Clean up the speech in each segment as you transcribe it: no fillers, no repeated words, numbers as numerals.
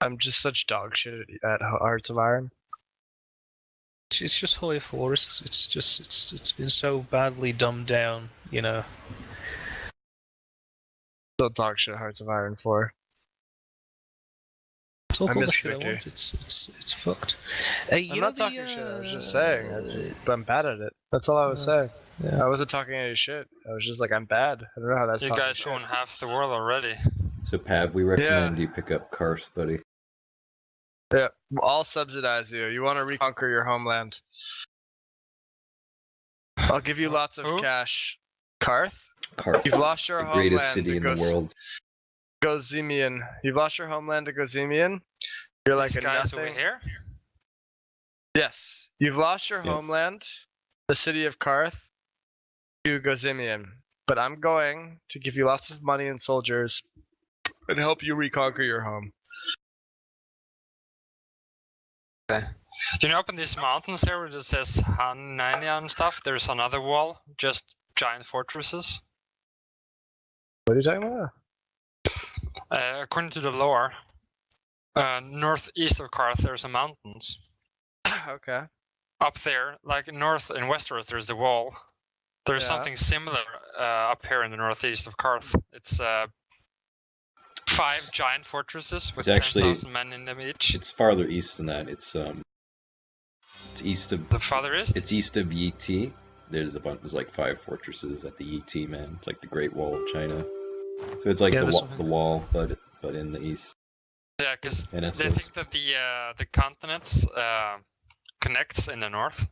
I'm just such dog shit at Hearts of Iron. It's just Holy Forest. It's been so badly dumbed down, you know. Still dog shit at Hearts of Iron 4. Talk I all the miss shit Vicky. I want. It's fucked. I'm not talking shit. I was just saying. I'm bad at it. That's all I was saying. Yeah. I wasn't talking any shit. I was just like, I'm bad. I don't know how that's You talking guys shit. own half the world already. So Pav, we recommend you pick up Karth, buddy. Yeah, I'll subsidize you. You want to reconquer your homeland? I'll give you lots of Who? cash. Karth? Karth, You've lost your the homeland. greatest city in the world. Gozemian. You've lost your homeland to Gozemian. You're like These a guys nothing. over here? Yes. You've lost your Yep. homeland, the city of Karth, to Gozemian. But I'm going to give you lots of money and soldiers and help you reconquer your home. You know, up in these mountains here where it says Hanania and stuff, there's another wall, just giant fortresses. What are you talking about? According to the lore, northeast of Karth there's some mountains. Okay. Up there, like north in Westeros, there's the wall. There's Yeah. something similar up here in the northeast of Karth. It's 5 giant fortresses with It's actually- 10,000 men in them each. It's farther east than that. It's east of. The farther east? It's east of Yi. There's a bunch. There's like 5 fortresses at the Yi, man. It's like the Great Wall of China. So it's like Yeah, the there's the wall, but in the east. Yeah, because And they it's think that the continents connects in the north.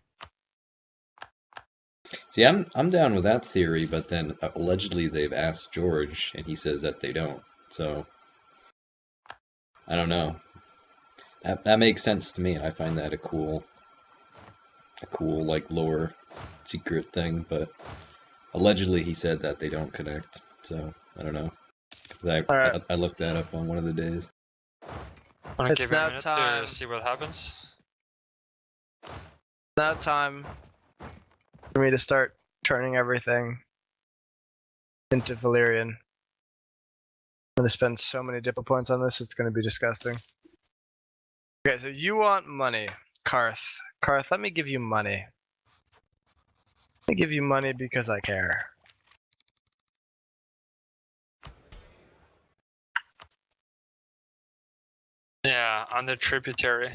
See, I'm down with that theory, but then allegedly they've asked George, and he says that they don't. So I don't know. That makes sense to me. I find that a cool like lower secret thing, but allegedly he said that they don't connect. So I don't know. Alright. I looked that up on one of the days. Wanna It's give it a now minute time. to see what happens? Now time for me to start turning everything into Valyrian. I'm going to spend so many diplo points on this, it's going to be disgusting. Okay, so you want money, Karth. Karth, let me give you money. Let me give you money because I care. Yeah, on the tributary.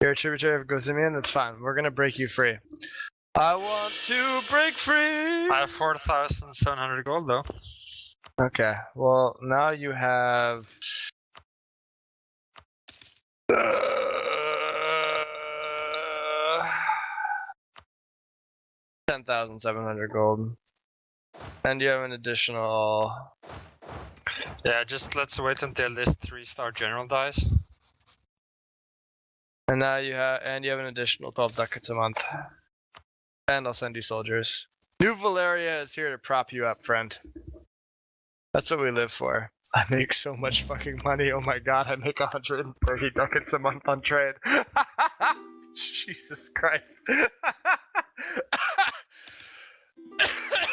You're a tributary of Gozemian? That's fine. We're going to break you free. I want to break free! I have 4,700 gold though. Okay, well, now you have... 10,700 gold. And you have an additional... Yeah, just let's wait until this 3-star general dies. And now you have an additional 12 ducats a month. And I'll send you soldiers. New Valyria is here to prop you up, friend. That's what we live for. I make so much fucking money. Oh my god, I make 130 ducats a month on trade. Jesus Christ.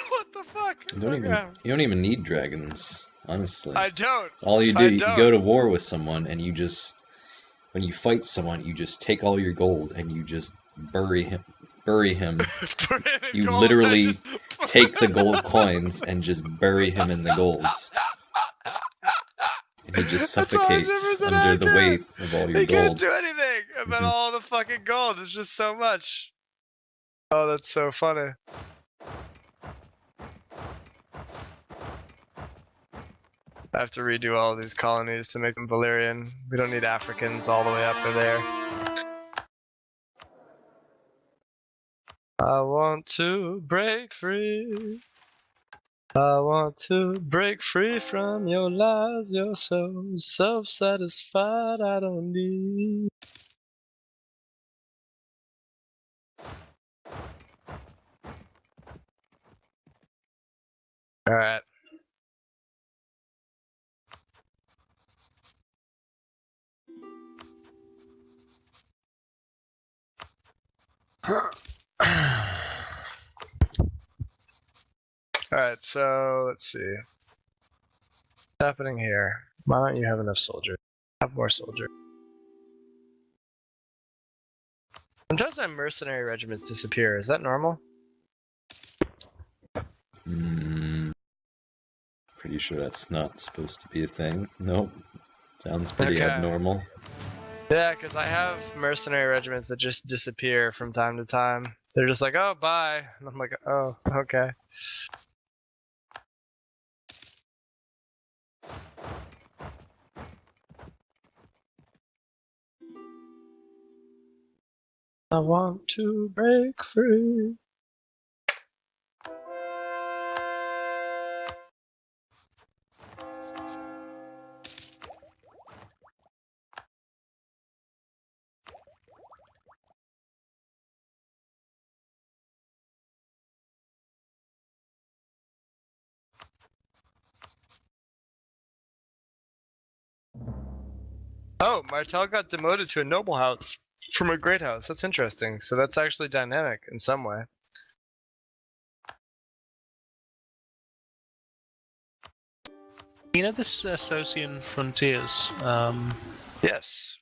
What the fuck? You don't even need dragons, honestly. I don't. All you do, I you don't. go to war with someone, and you just, when you fight someone, you just take all your gold and you just bury him. You literally take the gold coins and just bury him in the gold. And he just That's all suffocates 100% under the accurate. weight of all your He can't gold. do anything about all the fucking gold. It's just so much. Oh, that's so funny. I have to redo all of these colonies to make them Valyrian. We don't need Africans all the way up to there. I want to break free. I want to break free from your lies. You're so self-satisfied. I don't need. All right. Alright, so let's see. What's happening here? Why don't you have enough soldiers? Have more soldiers. Sometimes my mercenary regiments disappear. Is that normal? Pretty sure that's not supposed to be a thing. Nope. Sounds pretty Okay. abnormal. Yeah, because I have mercenary regiments that just disappear from time to time. They're just like, oh, bye. And I'm like, oh, okay. I want to break free. Oh, Martel got demoted to a noble house from a great house. That's interesting. So that's actually dynamic in some way. You know this Socian Frontiers. Yes.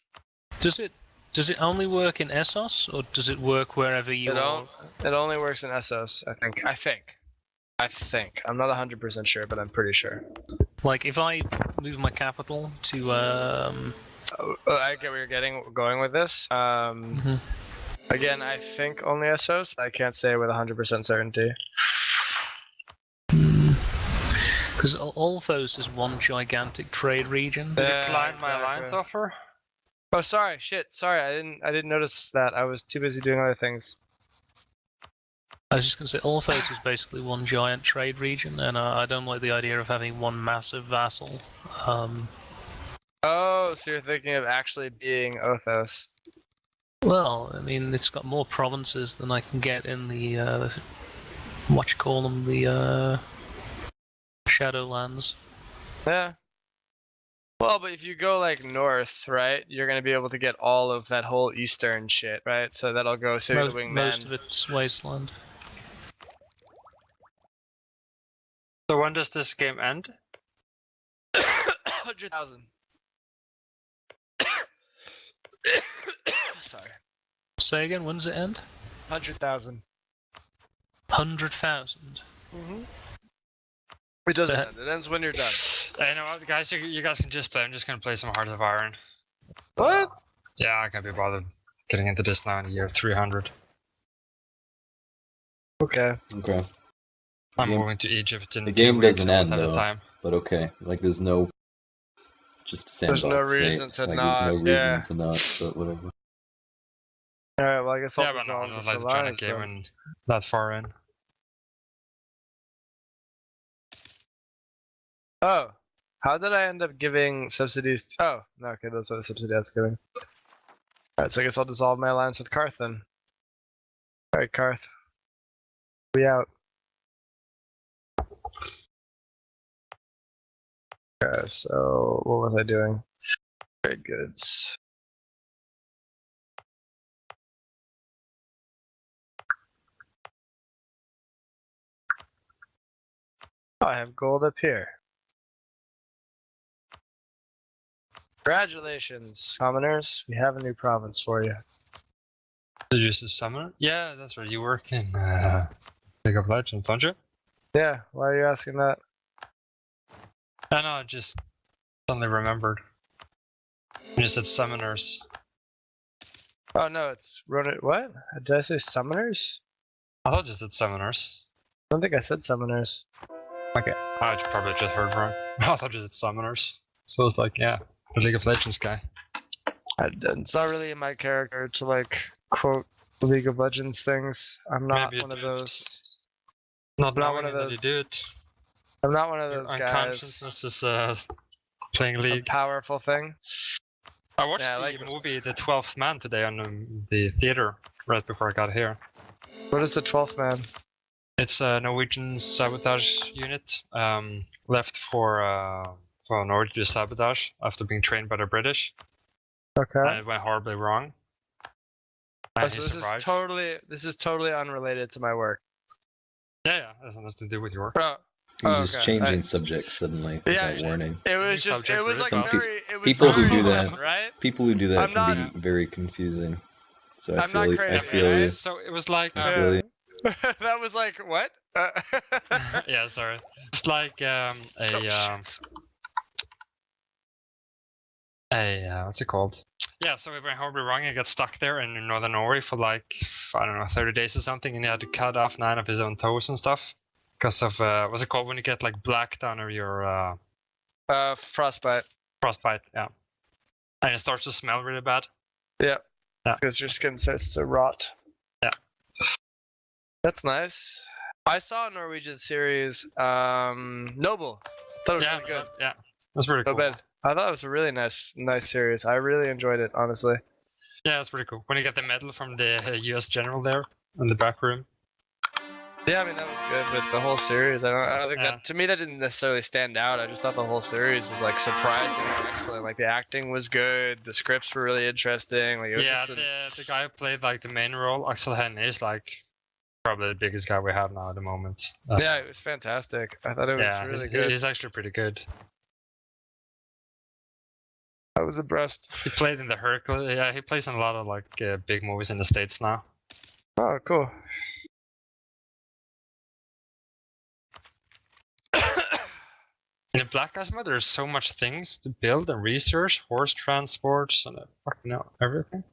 Does it only work in Essos, or does it work wherever you are? It only works in Essos, I think. I think. I'm not 100% sure, but I'm pretty sure. Like if I move my capital to Oh, I get where you're going with this. Again, I think only Essos. I can't say with 100% certainty. because Olthos is one gigantic trade region. Did Yeah, you decline my exactly. alliance offer? Oh, sorry. Shit. Sorry. I didn't notice that. I was too busy doing other things. I was just going to say, Olthos is basically one giant trade region, and I don't like the idea of having one massive vassal. Oh, so you're thinking of actually being Othos. Well, I mean, it's got more provinces than I can get in the the Shadowlands. Yeah. Well, but if you go like north, right, you're gonna be able to get all of that whole eastern shit, right? So that'll go City of the Wingman. Most of it's wasteland. So when does this game end? 100,000. Sorry. Say again, when does it end? 100,000. 100,000. Mm-hmm. It doesn't end. It ends when you're done. You know what, guys? You guys can just play. I'm just gonna play some Heart of Iron. What? Yeah, I can't be bothered getting into this now in year 300. Okay. Okay. I'm game- moving to Egypt in the 2 game weeks doesn't at end, a though. time. But okay. Like, there's no... It's just a sandbox, There's no reason right? to like, not, There's no reason yeah. to not, but whatever. Alright, well, I guess I'll Yeah, but no, I dissolve don't this like to join a alliance game then. when that far in. Oh. How did I end up giving subsidies to... Oh, no, okay, those are the subsidies I was giving. Alright, so I guess I'll dissolve my alliance with Karth then. Alright, Karth. We out. Okay, so what was I doing? Trade goods. Oh, I have gold up here. Congratulations, commoners. We have a new province for you. Did you use the summoner? Yeah, that's right. You work in League of Legends, don't you? Yeah, why are you asking that? I know, I just suddenly remembered. You said summoners. Oh no, it's Ronin. What? Did I say summoners? I thought you said summoners. I don't think I said summoners. Okay. I probably just heard wrong. I thought you said summoners. So it's like, yeah, the League of Legends guy. It's not really in my character to like quote League of Legends things. I'm not Maybe you one of do. those. Not Not knowing one of that those you do it. I'm not one of Your those guys. unconsciousness is playing A League. powerful thing. I watched Yeah, I the like it. movie The 12th Man today on the theater right before I got here. What is the 12th man? It's a Norwegian sabotage unit left for Norway to do sabotage after being trained by the British. Okay. And it went horribly wrong. Oh, And so he this survived. is totally unrelated to my work. Yeah, that's nothing to do with your. Oh, He's oh, just okay. changing subjects suddenly Yeah, without warning. It was New just, subject it was really like fast. very, it was People who very do that- sudden, right? People who do that I'm can not- be very confusing. So I I'm not feel crazy, I feel right? you. So it was like. I feel you. That was like, what? Yeah, sorry. It's like Oh, shit. what's it called? Yeah, so we went horribly wrong and got stuck there in northern Norway for like, I don't know, 30 days or something, and he had to cut off 9 of his own toes and stuff because of what's it called when you get like black down over your Frostbite. frostbite? Yeah, and it starts to smell really bad. Yeah. Yeah. Because your skin starts to rot. Yeah. That's nice. I saw a Norwegian series, Noble. Thought it was Yeah, really good. yeah, that's pretty No cool. bad. I thought it was a really nice series. I really enjoyed it, honestly. Yeah, it's pretty cool. When you get the medal from the U.S. general there in the back room. Yeah, I mean that was good, but the whole series, I don't think Yeah. that, to me, that didn't necessarily stand out. I just thought the whole series was like surprising and excellent. Like the acting was good, the scripts were really interesting. Like it was Yeah, just the guy who played like the main role, Axel Hennie, is like probably the biggest guy we have now at the moment. yeah, it was fantastic. I thought it was yeah, really good. he's actually pretty good. I was impressed. He played in the Hercules. Yeah, he plays in a lot of like big movies in the States now. Oh, cool. In the Black Ice Mode, there's so much things to build and research, horse transports, and fucking everything.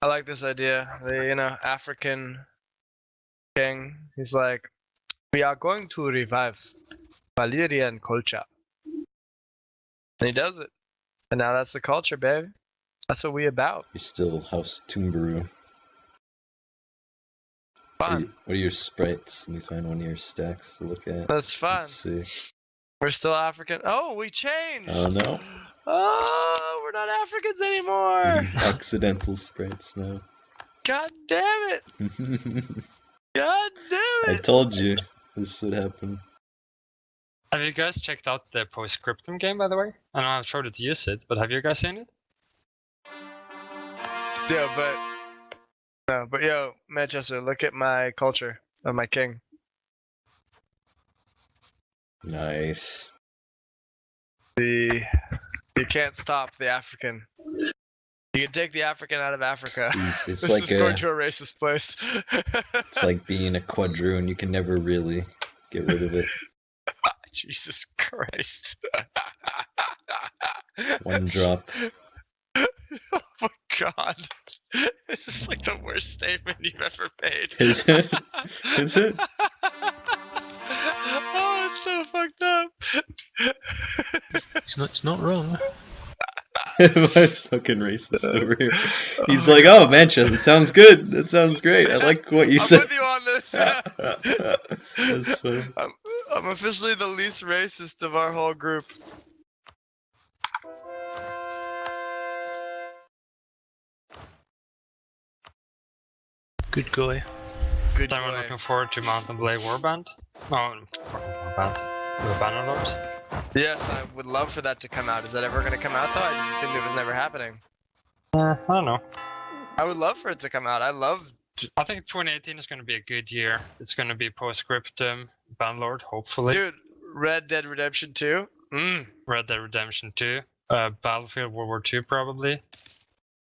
I like this idea. The African king. He's like, we are going to revive Valyrian culture, and he does it. And now that's the culture, baby. That's what we about. You're still House Toombaru. Fun. What are your sprites? Let me find one of your stacks to look at. That's fun. Let's see. We're still African. Oh, we changed. Oh no. Oh, we're not Africans anymore. Occidental sprites now. God damn it. God damn I it. told you this would happen. Have you guys checked out the Postscriptum game, by the way? I know I've tried to use it, but have you guys seen it? Yeah, but yo, Manchester, look at my culture of my king. Nice. You can't stop the African. You can take the African out of Africa. It's This like is going to a racist place. it's like being a quadroon. You can never really get rid of it. Jesus Christ. One drop. Oh my god. This is like the worst statement you've ever made. Is it? Is it? Oh, it's so fucked up. It's not wrong. My fucking racist over here. He's like, oh, Mancha, that sounds good. That sounds great. I like what you I'm said. with you on this. Yeah. That's funny. I'm officially the least racist of our whole group. Good guy. Good I'm boy. looking forward to Mountain Blade Warband. Oh, fucking Warband. The Bannerlords. Yes, I would love for that to come out. Is that ever going to come out though? I just assumed it was never happening. I don't know. I would love for it to come out. I love. I think 2018 is going to be a good year. It's going to be Postscriptum, Bannerlord, hopefully. Dude, Red Dead Redemption 2. Red Dead Redemption 2. Battlefield World War 2, probably.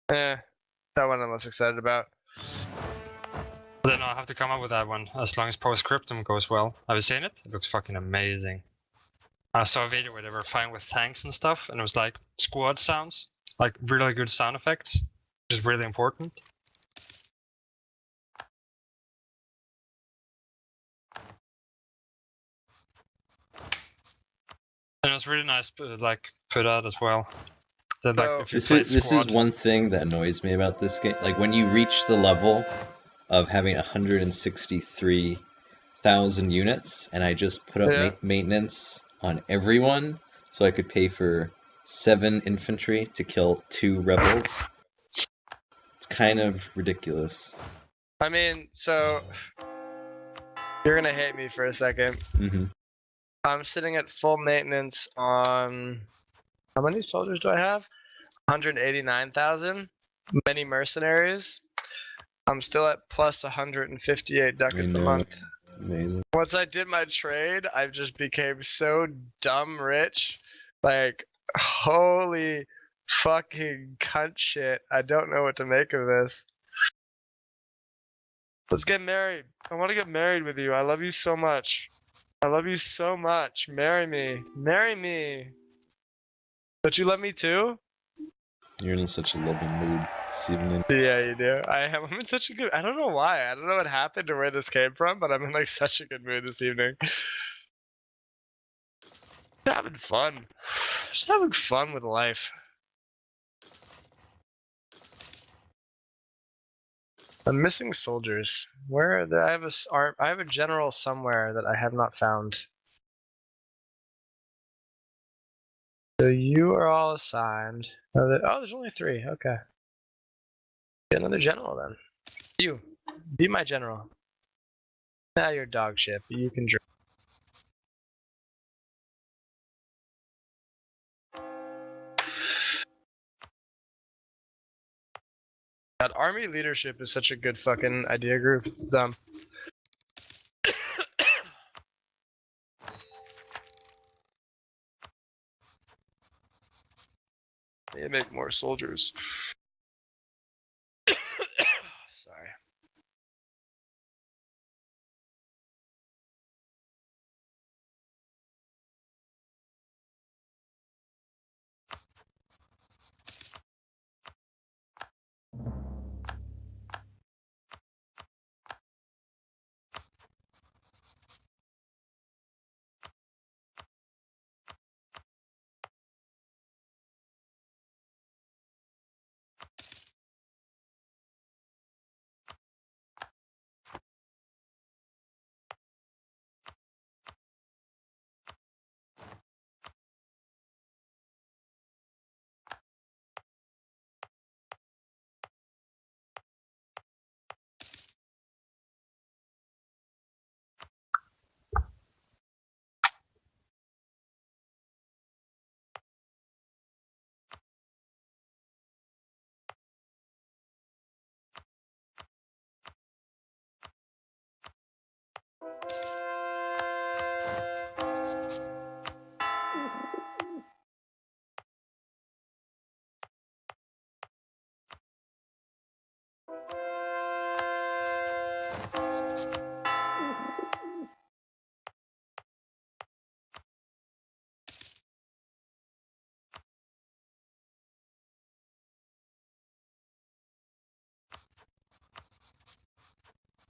That one I'm less excited about. But then I'll have to come up with that one as long as Postscriptum goes well. Have you seen it? It looks fucking amazing. I saw a video where they were fighting with tanks and stuff, and it was like squad sounds, like really good sound effects, which is really important. And it was really nice, like put out as well. That, like, So- if you This played is squad, one thing that annoys me about this game. Like when you reach the level of having 163,000 1,000 units, and I just put up Yeah. maintenance on everyone, so I could pay for 7 infantry to kill 2 rebels. It's kind of ridiculous. I mean, so you're gonna hate me for a second. Mm-hmm. I'm sitting at full maintenance on how many soldiers do I have? 189,000. Many mercenaries. I'm still at plus 158 ducats a know. month. Amazing. Once I did my trade, I just became so dumb rich. Like, holy fucking cunt shit. I don't know what to make of this. Let's get married. I want to get married with you. I love you so much. I love you so much. Marry me. Marry me. Don't you love me too? You're in such a loving mood this evening. Yeah, you do. I'm in such a good. I don't know why. I don't know what happened or where this came from, but I'm in like such a good mood this evening. Just having fun. Just having fun with life. I'm missing soldiers. Where are I have I have a general somewhere that I have not found. So you are all assigned. Oh, there's only 3. Okay. Get another general then. You, be my general. Now you're dog shit, but you can drink. That army leadership is such a good fucking idea group. It's dumb. Need to make more soldiers. Sorry.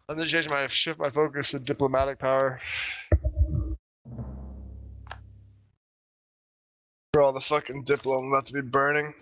I'm gonna shift my focus to diplomatic power. For all the fucking diplo I'm about to be burning.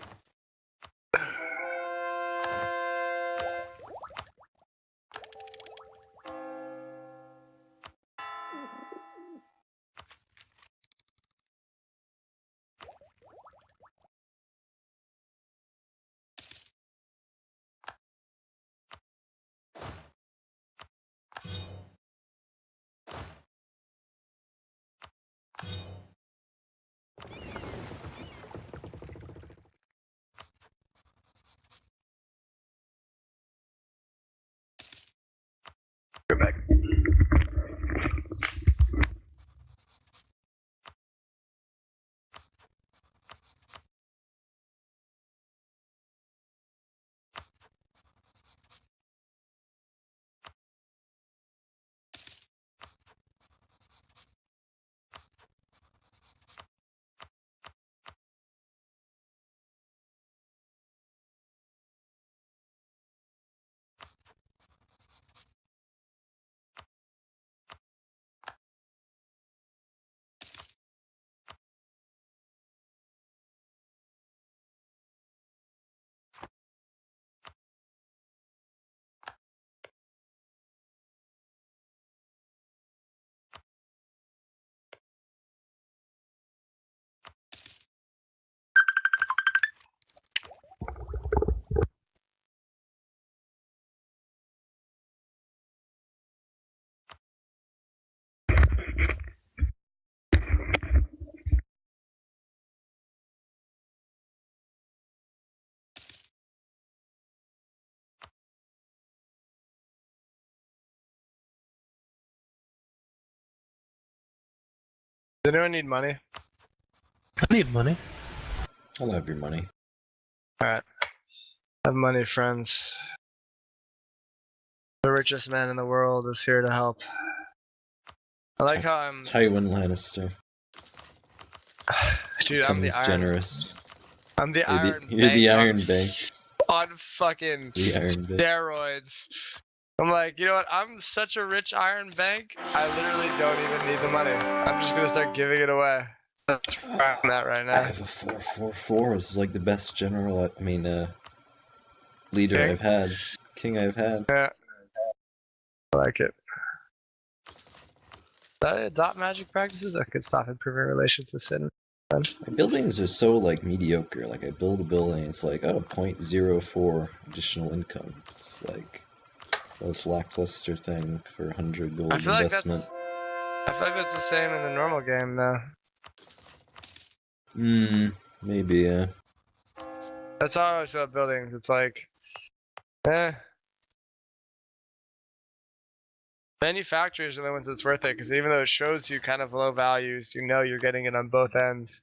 Does anyone need money? I need money. I'll have your money. Alright. Have money, friends. The richest man in the world is here to help. I like how I'm... Tywin Lannister. Dude, I'm the Becomes Iron... generous. I'm the Iron You're the Bank Iron Bank. on fucking The Iron Bank. steroids. I'm like, you know what? I'm such a rich Iron Bank, I literally don't even need the money. I'm just gonna start giving it away. That's where I'm at right I now. have a 4-4-4. This is like the best general. Leader King? I've had. King I've had. Yeah. I like it. Did I adopt magic practices that could stop improving relations with Sin? My buildings are so like mediocre. Like I build a building, it's like 0.04 additional income. It's like most lackluster thing for 100 gold I feel like investment. that's the same in the normal game though. Maybe yeah. That's how I always feel about buildings. It's like, manufacturers are the ones that's worth it, because even though it shows you kind of low values, you know you're getting it on both ends.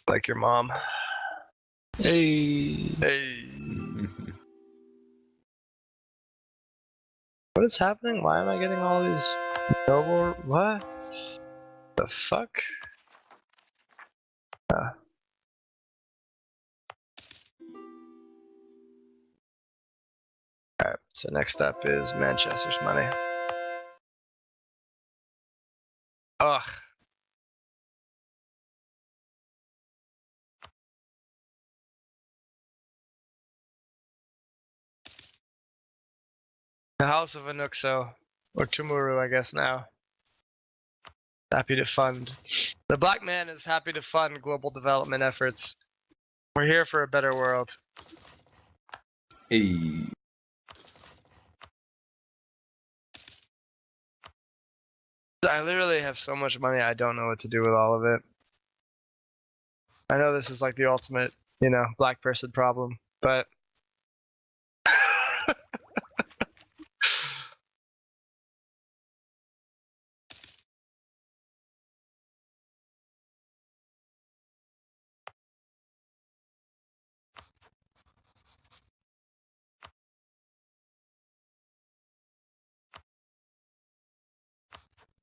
Like your mom. Hey. Hey. What is happening? Why am I getting all these noble? What? The fuck? Alright, so next up is Manchester's money. Ugh. The House of Anuxo, or Tumuru, I guess now. Happy to fund. The Black Man is happy to fund global development efforts. We're here for a better world. Hey. I literally have so much money, I don't know what to do with all of it. I know this is like the ultimate, black person problem, but...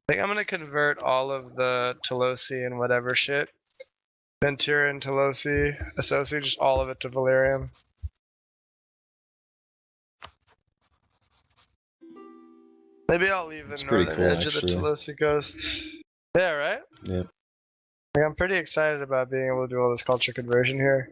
I think I'm gonna convert all of the Telosi and whatever shit. Ventura Telosi, Associ, just all of it to Valyrium. Maybe I'll leave the It's pretty northern cool, edge actually. of the Telosi coast. Yeah, right? Yeah. Like, I'm pretty excited about being able to do all this culture conversion here.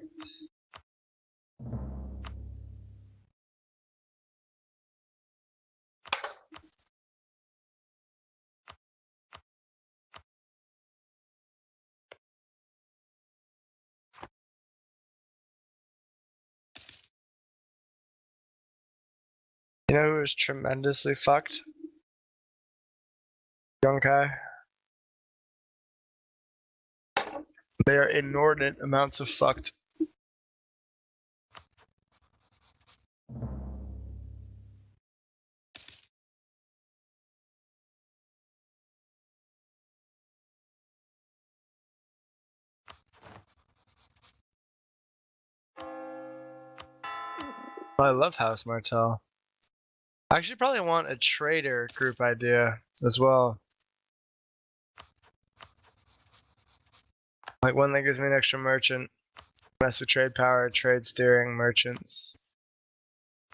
You know who is tremendously fucked? Yonkai. They are inordinate amounts of fucked. I love House Martell. I actually probably want a trader group idea as well. Like one that gives me an extra merchant. Domestic trade power, trade steering, merchants.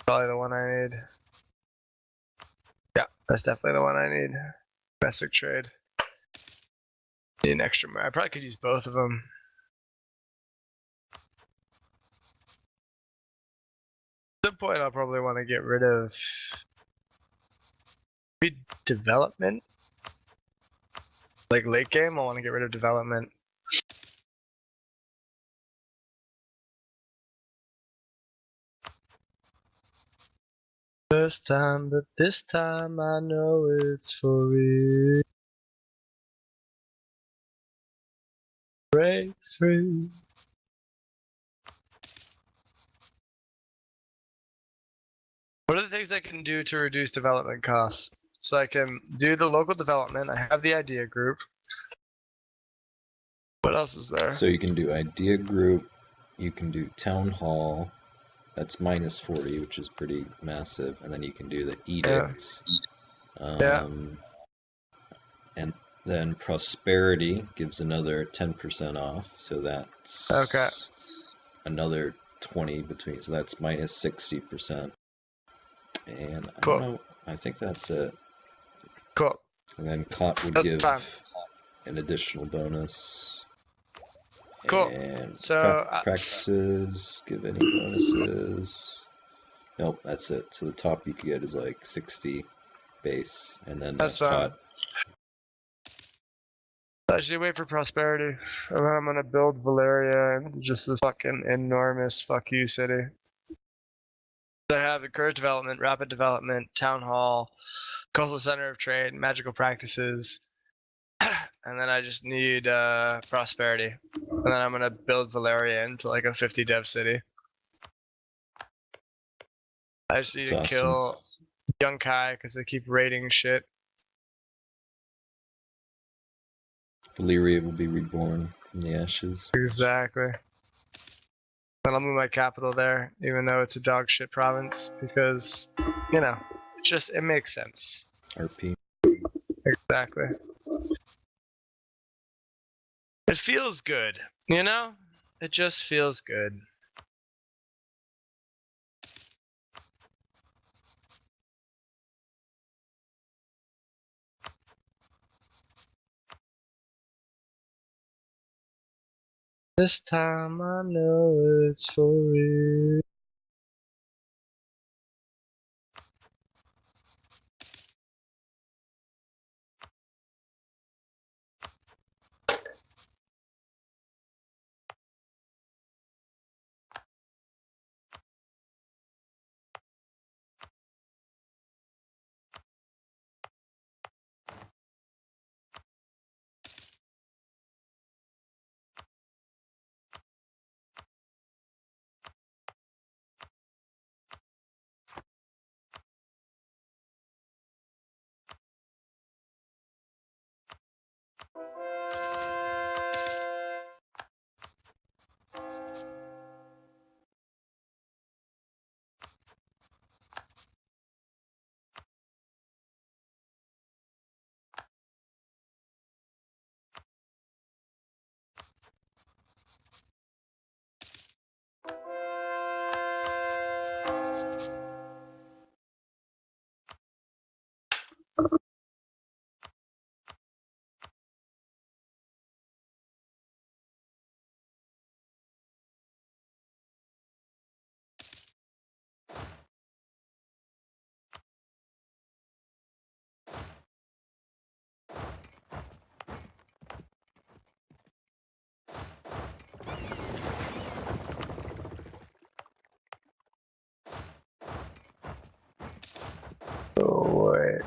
Probably the one I need. Yeah, that's definitely the one I need. Domestic trade. Need an extra. I probably could use both of them. At some point, I'll probably want to get rid of development. Like late game, I want to get rid of development. First time, but this time I know it's for real. Breakthrough. What are the things I can do to reduce development costs? So I can do the local development. I have the idea group. What else is there? So you can do idea group, you can do town hall, that's -40, which is pretty massive, and then you can do the edicts. Yeah. And then prosperity gives another 10% off, so that's Okay. another 20 between, so that's -60%. And I Cool. don't know, I think that's it. Cool. And then cop would That's give fine. an additional bonus. Cool. And So, practices, give any bonuses. Nope, that's it. So the top you could get is like 60 base, and then That's cot. I should wait for prosperity. And then I'm gonna build Valyria into just this fucking enormous fuck you city. I have encourage development, rapid development, town hall, coastal center of trade, magical practices, and then I just need prosperity. And then I'm gonna build Valyria into like a 50 dev city. I just need That's to kill Young Kai because they keep raiding shit. Valyria will be reborn from the ashes. Exactly. Then I'll move my capital there, even though it's a dog shit province, because, you know, it makes sense. RP. Exactly. It feels good, you know? It just feels good. This time I know it's for real. Oh, wait.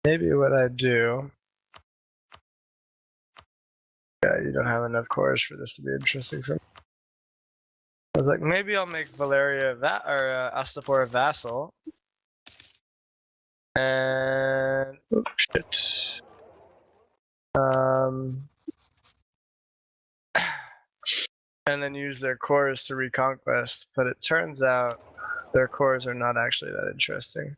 Maybe what I do. Yeah, you don't have enough cores for this to be interesting for me. I was like, maybe I'll make Valyria Astapor a vassal. And oh shit. And then use their cores to reconquest, but it turns out their cores are not actually that interesting.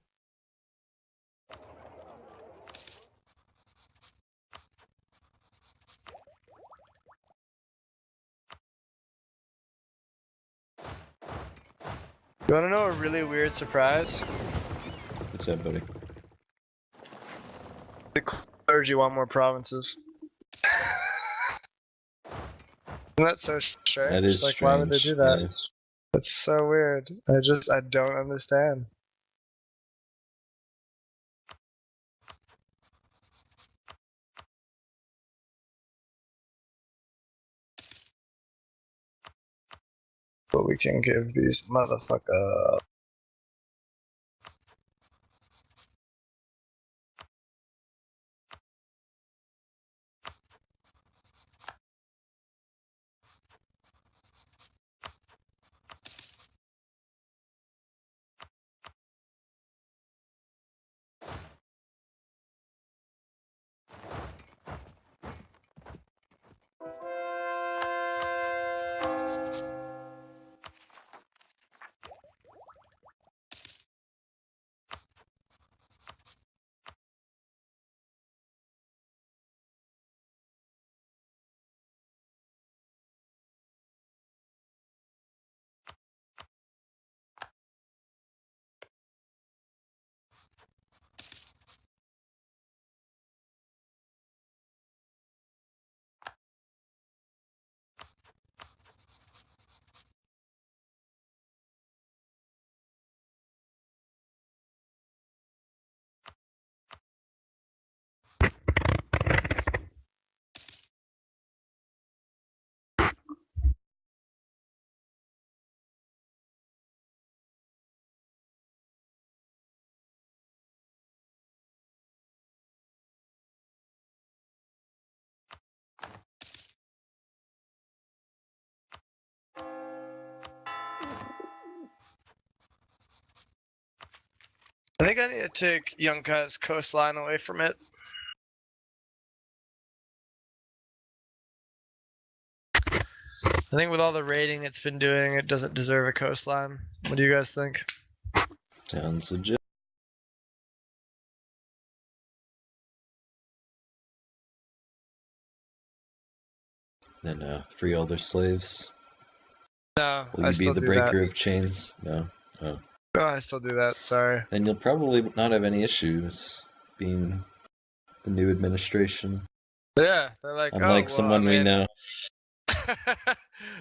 You wanna know a really weird surprise? What's that, buddy? The clergy want more provinces. Isn't that so strange? That is like, strange. why would they do that? Yeah. That's so weird. I don't understand. But we can give these motherfuckers. I think I need to take Yunka's coastline away from it. I think with all the raiding it's been doing, it doesn't deserve a coastline. What do you guys think? Sounds legit. Then free all their slaves. No, Will I you be still the do breaker that. of chains? No. Oh. No, I still do that. Sorry. Then you'll probably not have any issues being the new administration. Yeah, they're like, Unlike oh, well, someone I we mean, know.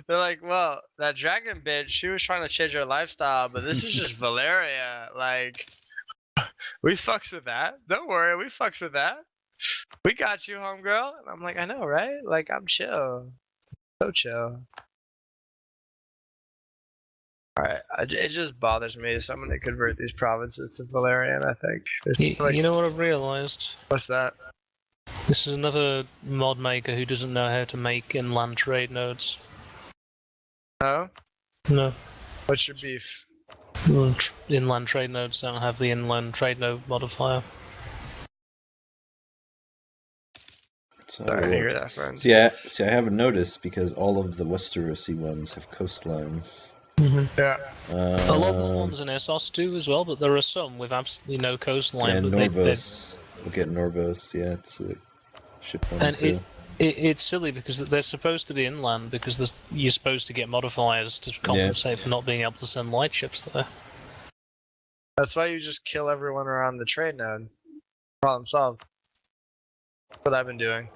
they're like, well, that dragon bitch, she was trying to change her lifestyle, but this is just Valyria. Like, we fucks with that. Don't worry, we fucks with that. We got you, homegirl. And I'm like, I know, right? Like, I'm chill. So chill. Alright, it just bothers me. So I'm gonna convert these provinces to Valerian, I think. You know what I've realised? What's that? This is another mod maker who doesn't know how to make inland trade nodes. No? No. What's your beef? Inland trade nodes don't have the inland trade node modifier. So, Sorry to hear that, friend. See, I haven't noticed because all of the Westerosi ones have coastlines. Yeah. A lot of the ones in Essos do as well, but there are some with absolutely no coastline. And but Norvos. Look at Norvos, yeah, it's a ship one and too. it's silly because they're supposed to be inland because you're supposed to get modifiers to compensate for not being able to send light ships there. That's why you just kill everyone around the trade node. Problem solved. That's what I've been doing.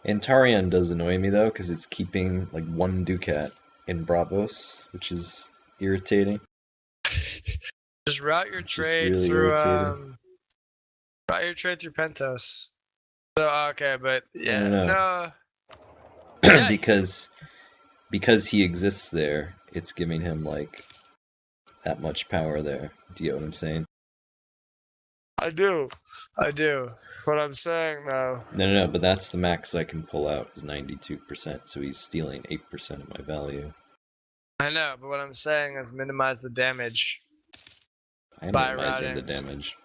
Antarion does annoy me though, because it's keeping like one ducat in Bravos, which is irritating. Just route your trade really through irritating. route your trade through Pentos. So okay, but yeah, No. no. Yeah. because he exists there, it's giving him like that much power there. Do you know what I'm saying? I do. What I'm saying though. No, but that's the max I can pull out is 92%, so he's stealing 8% of my value. I know, but what I'm saying is minimize the damage I am by minimizing routing. the damage.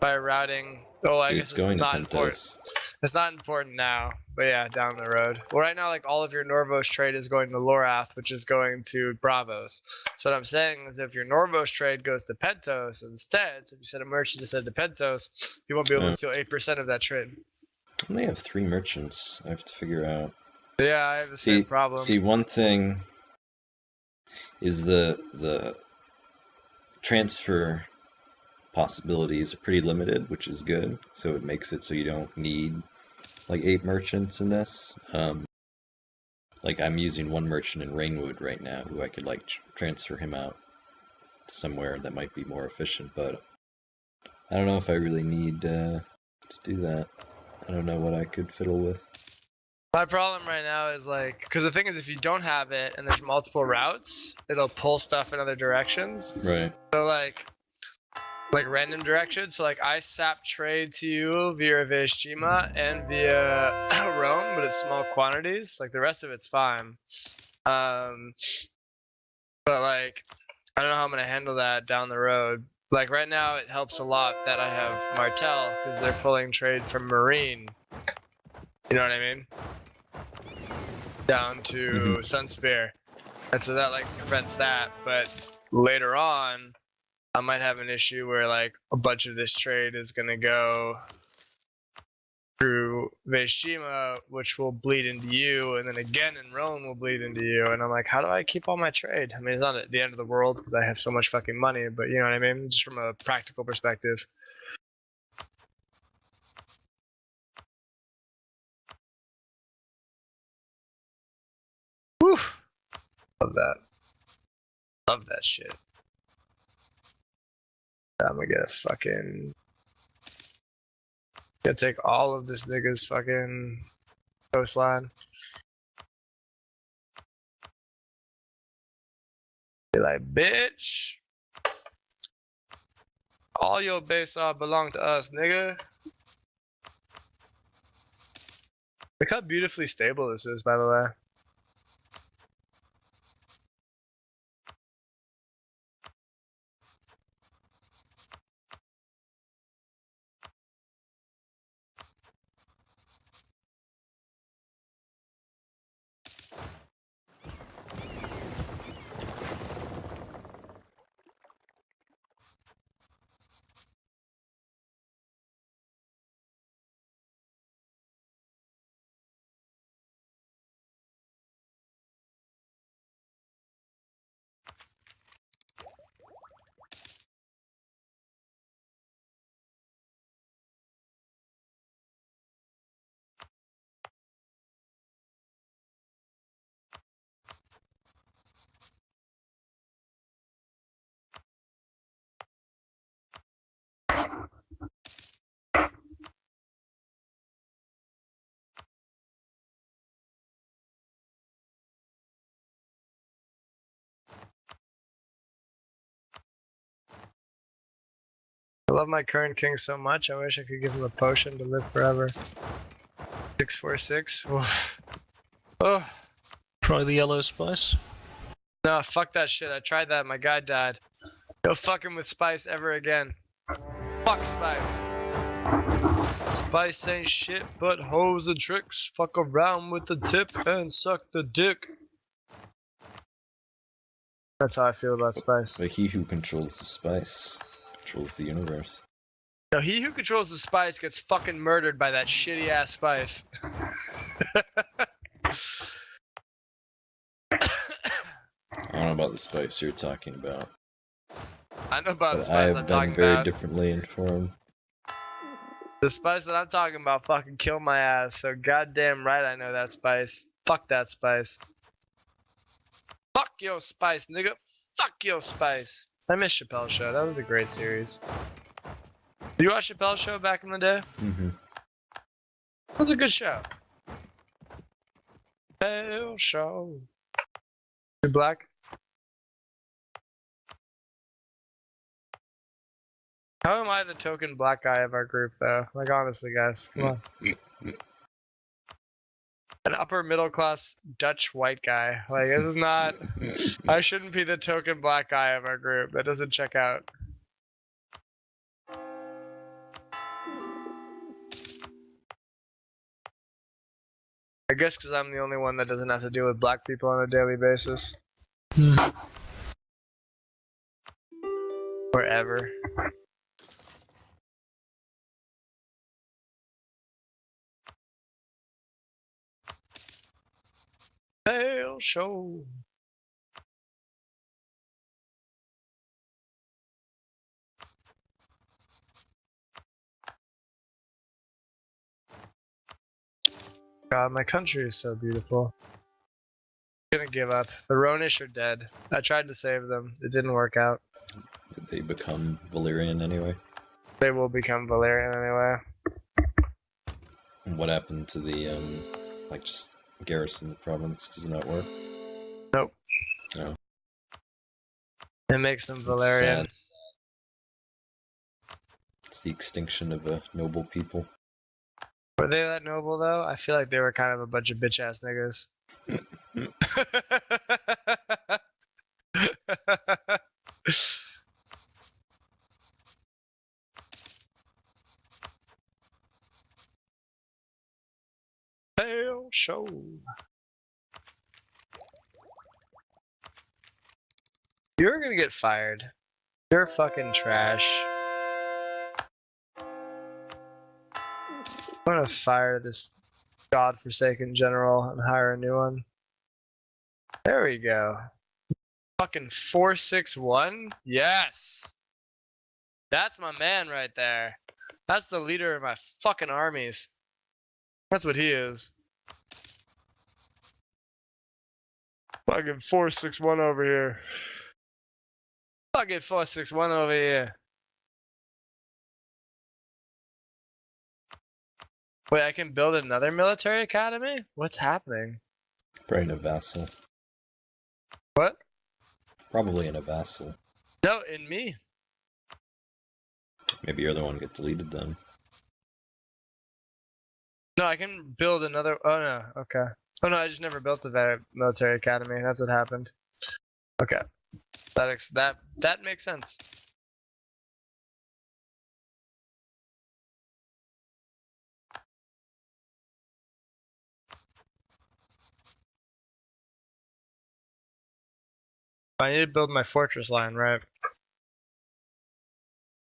By routing. Oh, I guess it's going not to important. Pentos. It's not important now, but yeah, down the road. Well, right now, like all of your Norvos trade is going to Lorath, which is going to Bravos. So what I'm saying is, if your Norvos trade goes to Pentos instead, so if you send a merchant instead to Pentos, you won't be able to steal 8% of that trade. I only have 3 merchants. I have to figure out. Yeah, I have the same problem. See, one thing is the transfer possibilities are pretty limited, which is good. So it makes it so you don't need like 8 merchants in this. Like I'm using 1 merchant in Rainwood right now, who I could like transfer him out to somewhere that might be more efficient. But I don't know if I really need to do that. I don't know what I could fiddle with. My problem right now is like, because the thing is, if you don't have it and there's multiple routes, it'll pull stuff in other directions. Right. So like random directions. So like I sap trade to you via Veshjima and via Rome, but it's small quantities. Like the rest of it's fine. But like I don't know how I'm gonna handle that down the road. Like right now, it helps a lot that I have Martel because they're pulling trade from Marine. You know what I mean? Down to Sunspear, and so that like prevents that. But later on, I might have an issue where like a bunch of this trade is gonna go through Veshjima, which will bleed into you, and then again in Rome will bleed into you. And I'm like, how do I keep all my trade? I mean, it's not at the end of the world because I have so much fucking money, but you know what I mean? Just from a practical perspective. Whew. Love that. Love that shit. I'm gonna get a fucking... Gonna take all of this nigga's fucking coastline. Be like, bitch! All your base all belong to us, nigga. Look how beautifully stable this is, by the way. love my current king so much. I wish I could give him a potion to live forever. 646. Oh. Try the yellow spice. No, fuck that shit. I tried that. My guy died. No fucking with spice ever again. Fuck spice. Spice ain't shit but hoes and tricks. Fuck around with the tip and suck the dick. That's how I feel about spice. But he who controls the spice controls the universe. No, he who controls the spice gets fucking murdered by that shitty ass spice. I don't know about the spice you're talking about. I know about the But I spice I'm have talking been very about. differently informed. The spice that I'm talking about fucking killed my ass, so goddamn right I know that spice. Fuck that spice. Fuck your spice, nigga. Fuck your spice. I miss Chappelle's Show. That was a great series. Did you watch Chappelle's Show back in the day? Mm-hmm. It was a good show. Chappelle Show. You black? How am I the token black guy of our group, though? Like, honestly, guys, come on. An upper middle class Dutch white guy. Like, this is not. I shouldn't be the token black guy of our group. That doesn't check out. I guess because I'm the only one that doesn't have to deal with black people on a daily basis. Or ever. Pale show. God, my country is so beautiful. I'm gonna give up. The Ronish are dead. I tried to save them. It didn't work out. Did they become Valyrian anyway? They will become Valyrian anyway. And what happened to the, like, just garrison province? Doesn't that work? Nope. No. It makes them Valyrian. Sad. It's the extinction of a noble people. Were they that noble though? I feel like they were kind of a bunch of bitch ass niggas. Pale show. You're gonna get fired. You're fucking trash. I'm gonna fire this godforsaken general and hire a new one. There we go. Fucking 461? Yes! That's my man right there. That's the leader of my fucking armies. That's what he is. Fucking 461 over here. Fucking 461 over here. Wait, I can build another military academy? What's happening? Probably in a vassal. What? Probably in a vassal. No, in me. Maybe you're the one get deleted then. No, I can build another. Oh no, okay. Oh no, I just never built a military academy. That's what happened. Okay, that makes sense. I need to build my fortress line, right?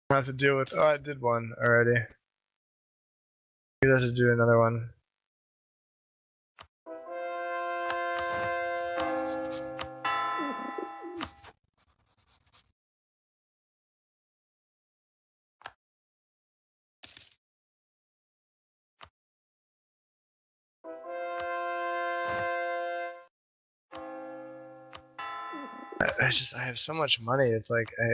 I have to deal with. Oh, I did one already. You have to do another one. I have so much money. It's like I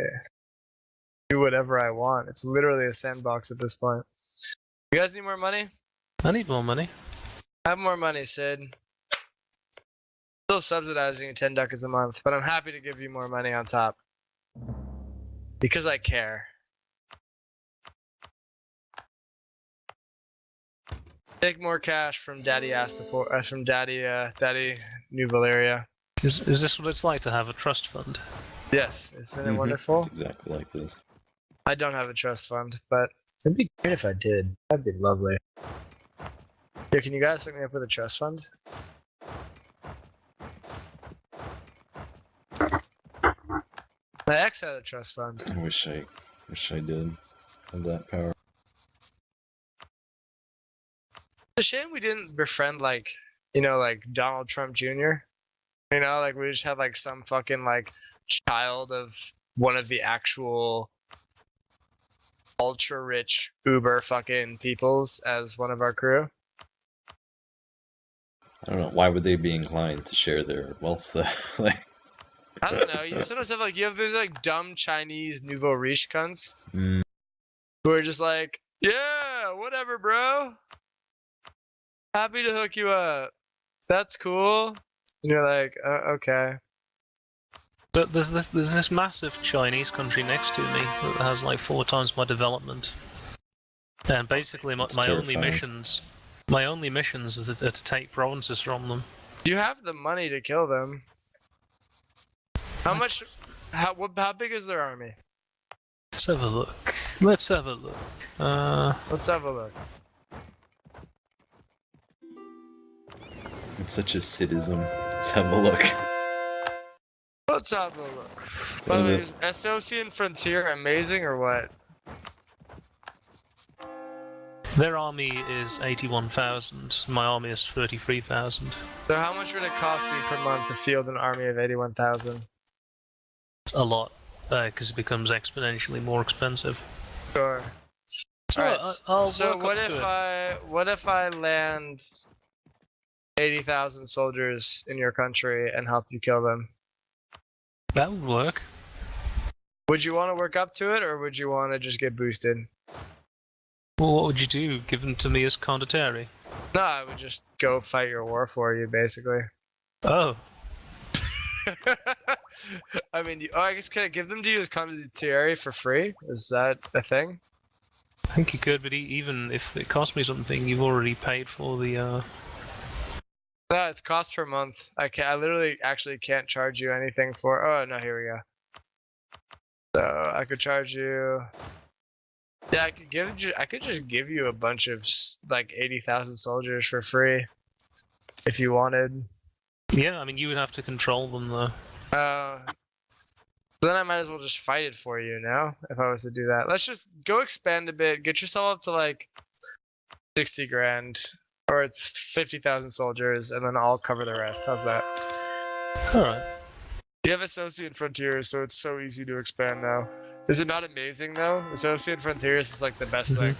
do whatever I want. It's literally a sandbox at this point. You guys need more money? I need more money. Have more money, Sid. Still subsidizing you 10 ducats a month, but I'm happy to give you more money on top. Because I care. Take more cash from Daddy from Daddy New Valyria. Is this what it's like to have a trust fund? Yes, isn't it Mhm. wonderful? It's exactly like this. I don't have a trust fund, but it'd be great if I did. That'd be lovely. Here, can you guys hook me up with a trust fund? My ex had a trust fund. I wish I did have that power. It's a shame we didn't befriend like Donald Trump Jr. Like we just had like some fucking like child of one of the actual ultra rich uber fucking peoples as one of our crew. I don't know. Why would they be inclined to share their wealth? Like, I don't know. You sometimes have like these like dumb Chinese nouveau riche cunts mm, who are just like, yeah, whatever, bro. Happy to hook you up. That's cool. And you're like, okay. But there's this massive Chinese country next to me that has like 4 times my development, and basically my only terrifying. missions are to take provinces from them. You have the money to kill them. How much? How big is their army? Let's have a look. Let's have a look. Let's have a look. it's such a citizen. Let's have a look. Let's have a look. By the way, is Associan Frontier amazing or what? Their army is 81,000. My army is 33,000. So how much would it cost you per month to field an army of 81,000? A lot, because it becomes exponentially more expensive. Sure. So Alright, I'll so work what up to it. what if I land 80,000 soldiers in your country and help you kill them? That would work. Would you want to work up to it, or would you want to just get boosted? Well, what would you do? Give them to me as condottieri? No, I would just go fight your war for you, basically. Oh, I mean, I guess can I give them to you as condottieri for free? Is that a thing? I think you could, but even if it cost me something, you've already paid for the. No, it's cost per month. I literally actually can't charge you anything for. Oh no, here we go. So I could charge you. Yeah, I could just give you a bunch of like 80,000 soldiers for free, if you wanted. Yeah, I mean, you would have to control them though. Then I might as well just fight it for you now, if I was to do that. Let's just go expand a bit. Get yourself up to like 60 grand or 50,000 soldiers, and then I'll cover the rest. How's that? All right. You have Associate Frontiers, so it's so easy to expand now. Is it not amazing though? Associate Frontiers is like the best thing.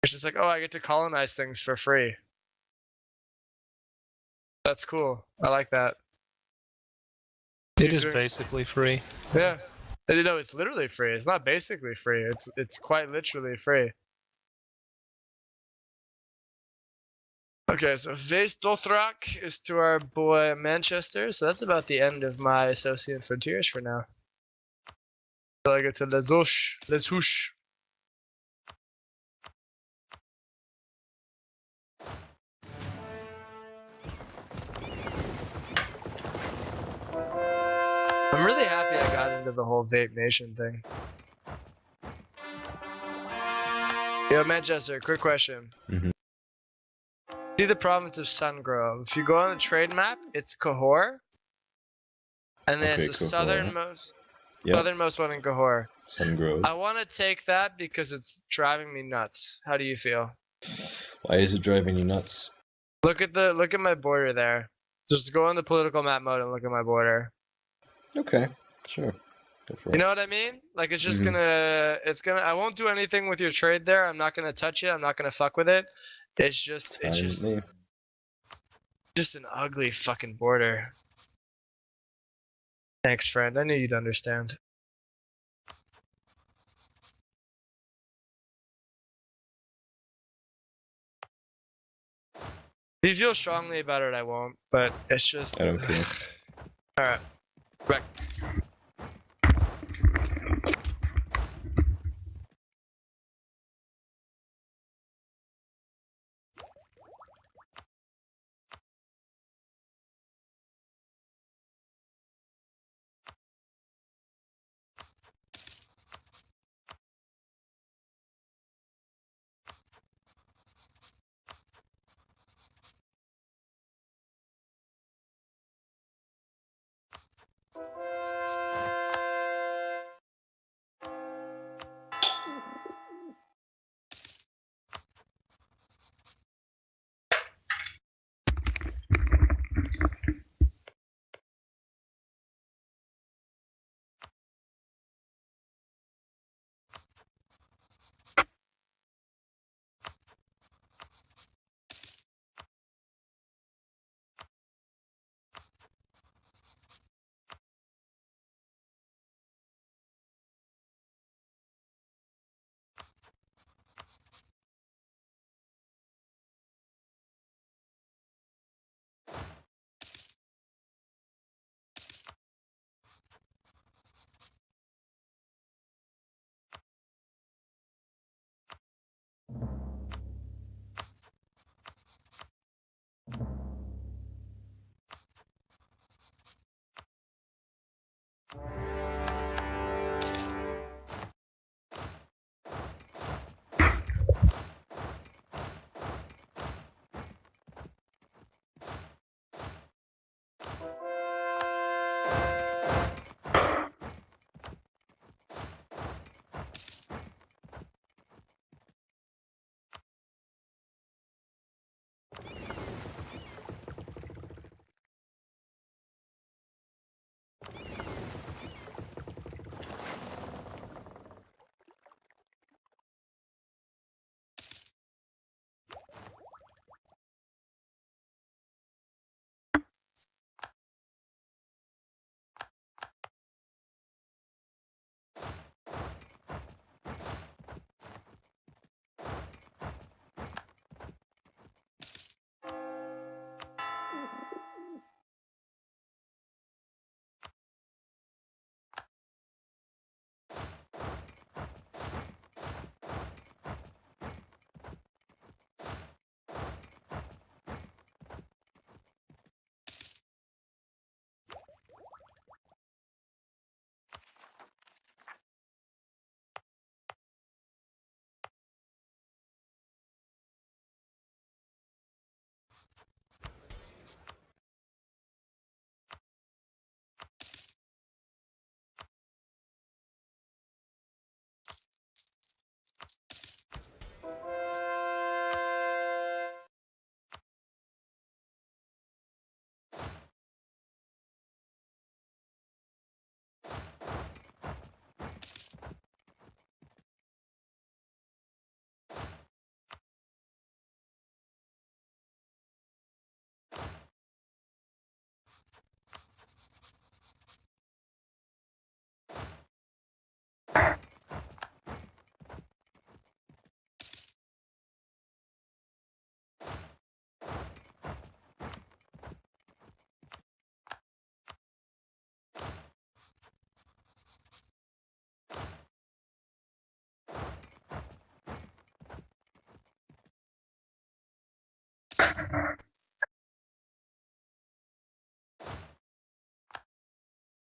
It's just like, oh, I get to colonize things for free. That's cool. I like that. It is basically free. Yeah. And, it's literally free. It's not basically free. It's quite literally free. Okay, so Vase Dothrak is to our boy Manchester, so that's about the end of my Associate Frontiers for now. So I get to Les Houches. I'm really happy I got into the whole Vape Nation thing. Yo, Manchester, quick question. Mhm. See the province of Sungrove. If you go on the trade map, it's Cahors. And then Okay, it's the Cahors. southernmost one in Cahors. Sungrove. I want to take that because it's driving me nuts. How do you feel? Why is it driving you nuts? Look at my border there. Just go on the political map mode and look at my border. Okay, sure. Go for it. You know what I mean? Like it's just I won't do anything with your trade there. I'm not gonna touch it. I'm not gonna fuck with it. It's just an ugly fucking border. Thanks, friend. I knew you'd understand. If you feel strongly about it, I won't. But it's just. I don't care. All right. Right.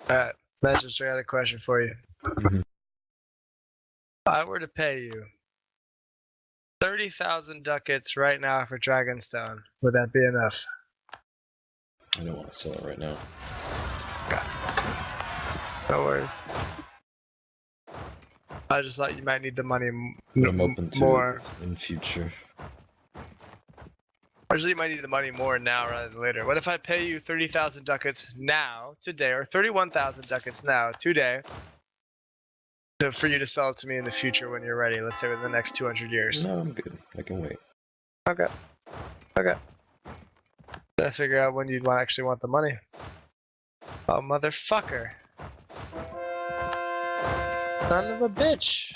Alright, Magic, I got a question for you. Mhm. If I were to pay you 30,000 ducats right now for Dragonstone, would that be enough? I don't want to sell it right now. No worries. I just thought you might need the money But I'm open to more. it in future. Actually, you might need the money more now rather than later. What if I pay you 30,000 ducats now, today, or 31,000 ducats now, today, for you to sell it to me in the future when you're ready? Let's say within the next 200 years. No, I'm good. I can wait. Okay. Gotta figure out when you'd actually want the money. Oh, motherfucker. Son of a bitch.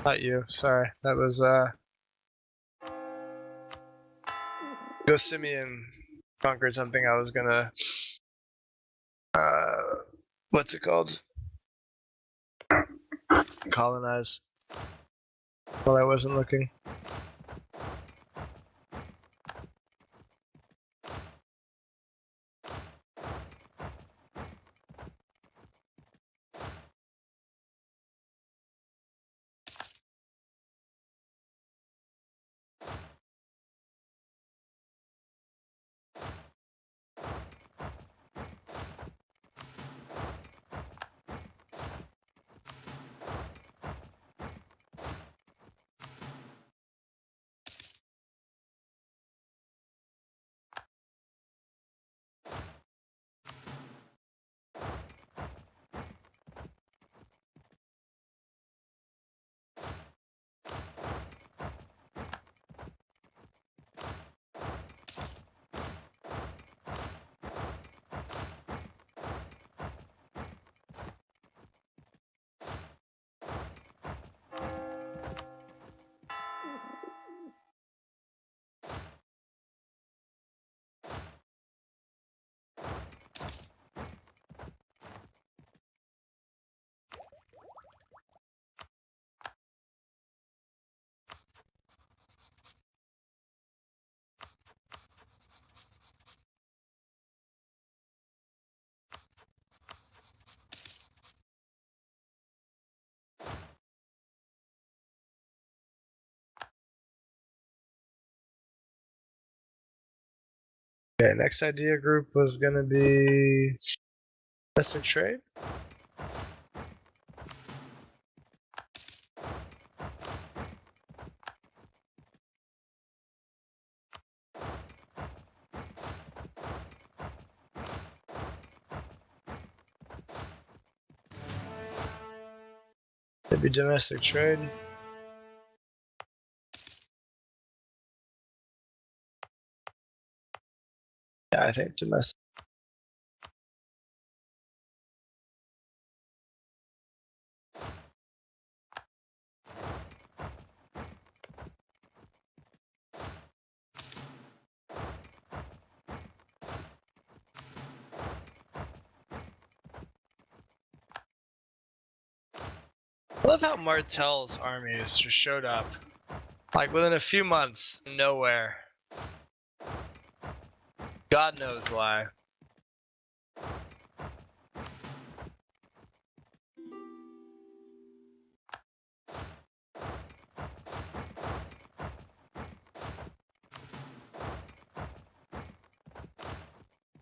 Not you, sorry. That was, Go Simeon conquered something I was gonna, what's it called? Colonize. While I wasn't looking. Okay, next idea group was gonna be domestic trade. Maybe domestic trade. Yeah, I think domestic. I love how Martell's armies just showed up. Like within a few months, nowhere. God knows why.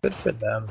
Good for them.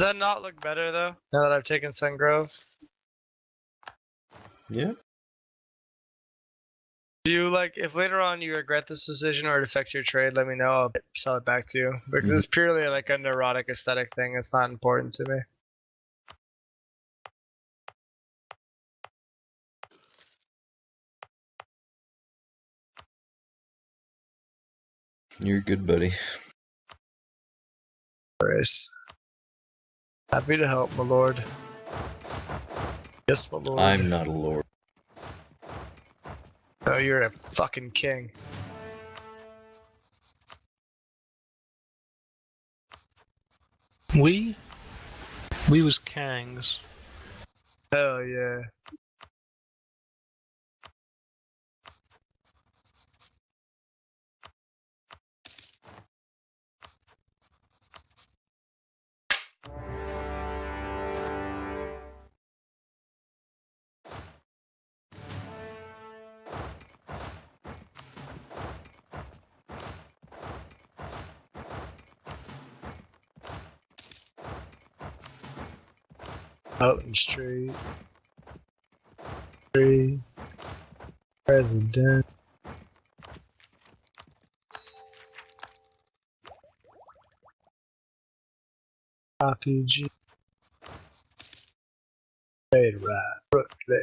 Does that not look better though? Now that I've taken Sungrove? Yeah. Do you like, if later on you regret this decision or it affects your trade, let me know. I'll sell it back to you. Because it's purely like a neurotic aesthetic thing. It's not important to me. You're good, buddy. Grace. Happy to help, my lord. Yes, my lord. I'm not a lord. Oh, you're a fucking king. We was kangs. Hell yeah. Houghton Street. President. RPG. Trade right. Brooklyn.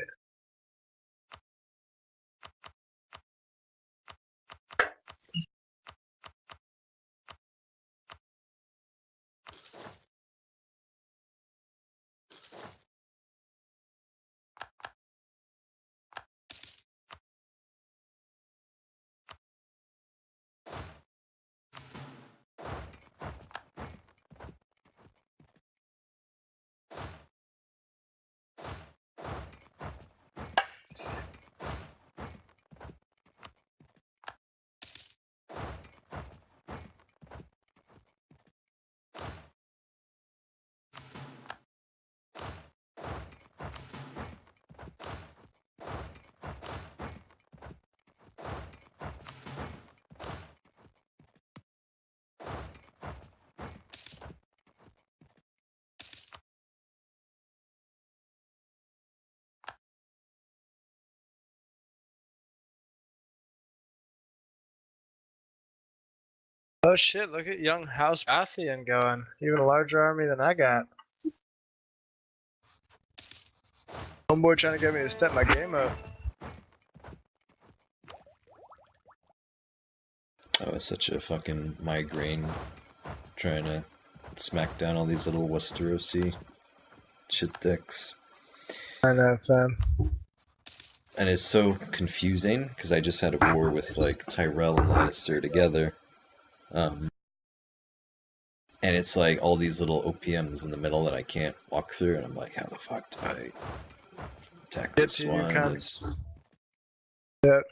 Oh shit, look at young House Rathian going. Even a larger army than I got. Homeboy trying to get me to step my game up. Oh, it's such a fucking migraine trying to smack down all these little Westerosi shit decks. I know, fam. And it's so confusing because I just had a war with like Tyrell and Lannister together. And it's like all these little OPMs in the middle that I can't walk through, and I'm like, how the fuck do I attack Get this to you, one? cunts. Yep.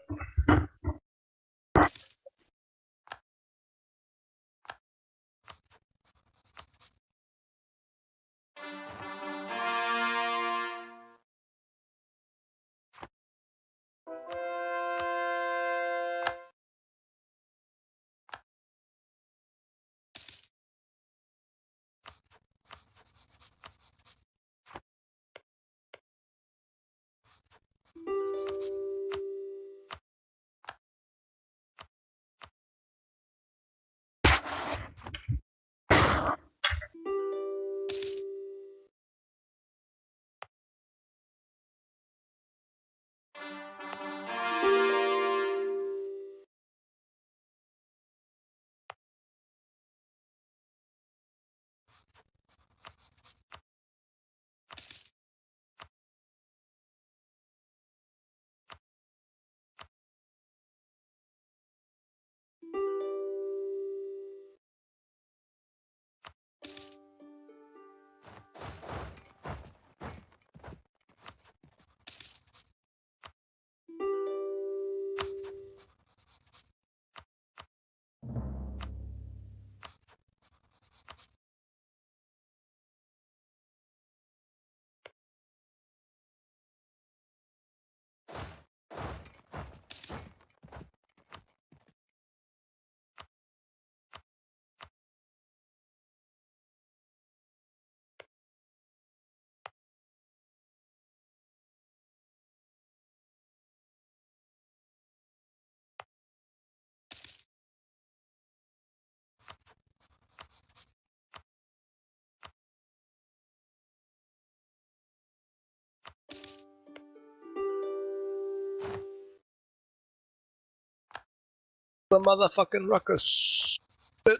The motherfucking ruckus. Bitch,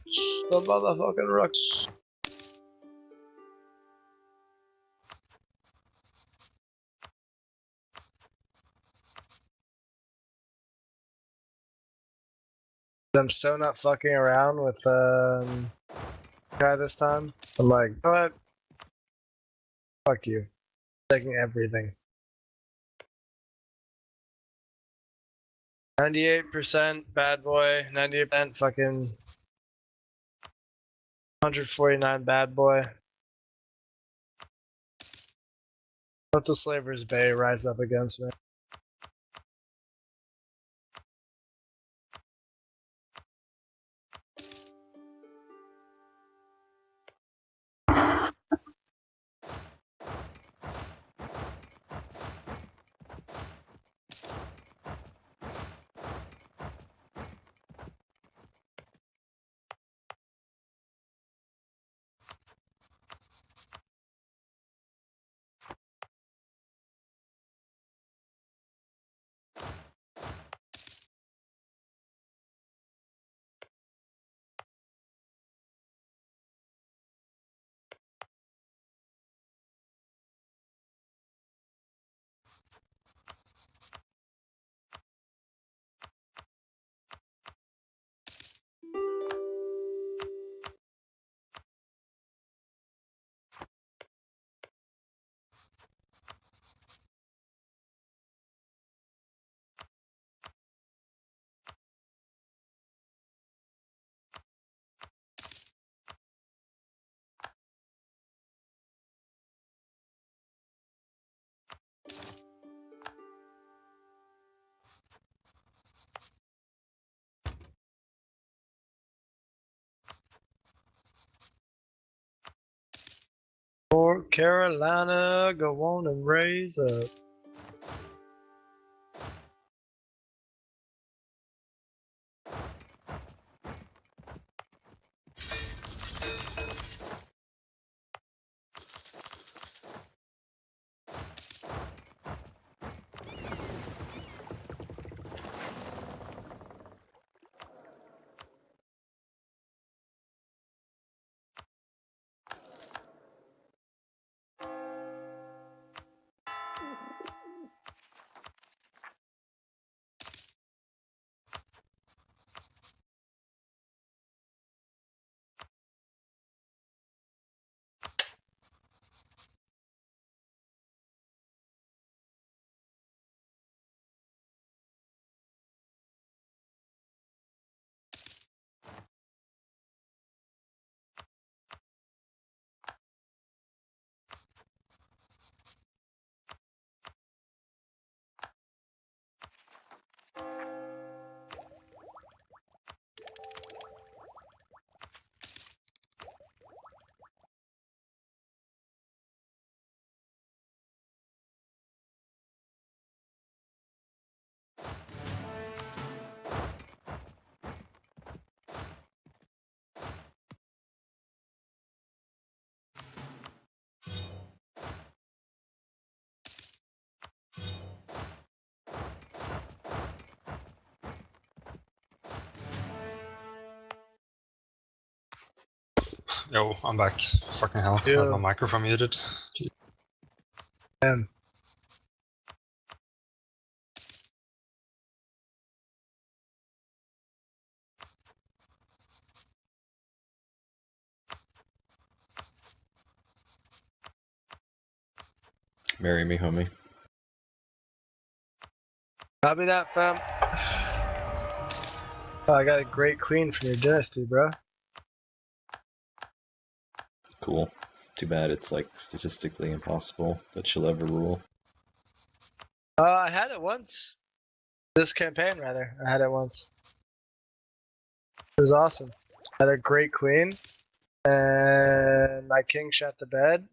the motherfucking ruckus. I'm so not fucking around with guy this time. I'm like, what? Fuck you. Taking everything. 98% bad boy, 98% fucking 149 bad boy. Let the Slaver's Bay rise up against me. North Carolina, go on and raise up. Yo, I'm back. Fucking hell, I Yeah. had my microphone muted. Damn. Marry me, homie. Copy that, fam. Oh, I got a great queen from your dynasty, bro. Cool. Too bad it's like statistically impossible that she'll ever rule. I had it once. This campaign, rather. I had it once. It was awesome. I had a great queen, and my king shot the bed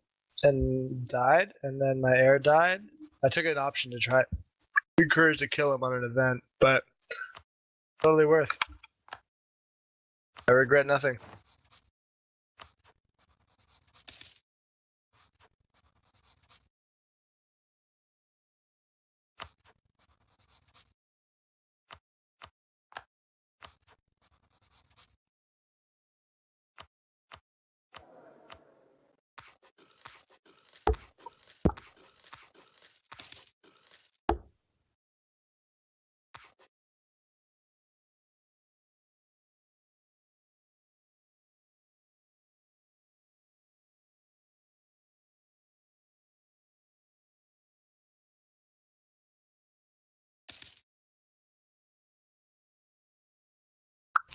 and died, and then my heir died. I took an option to try. Encouraged to kill him on an event, but totally worth. I regret nothing.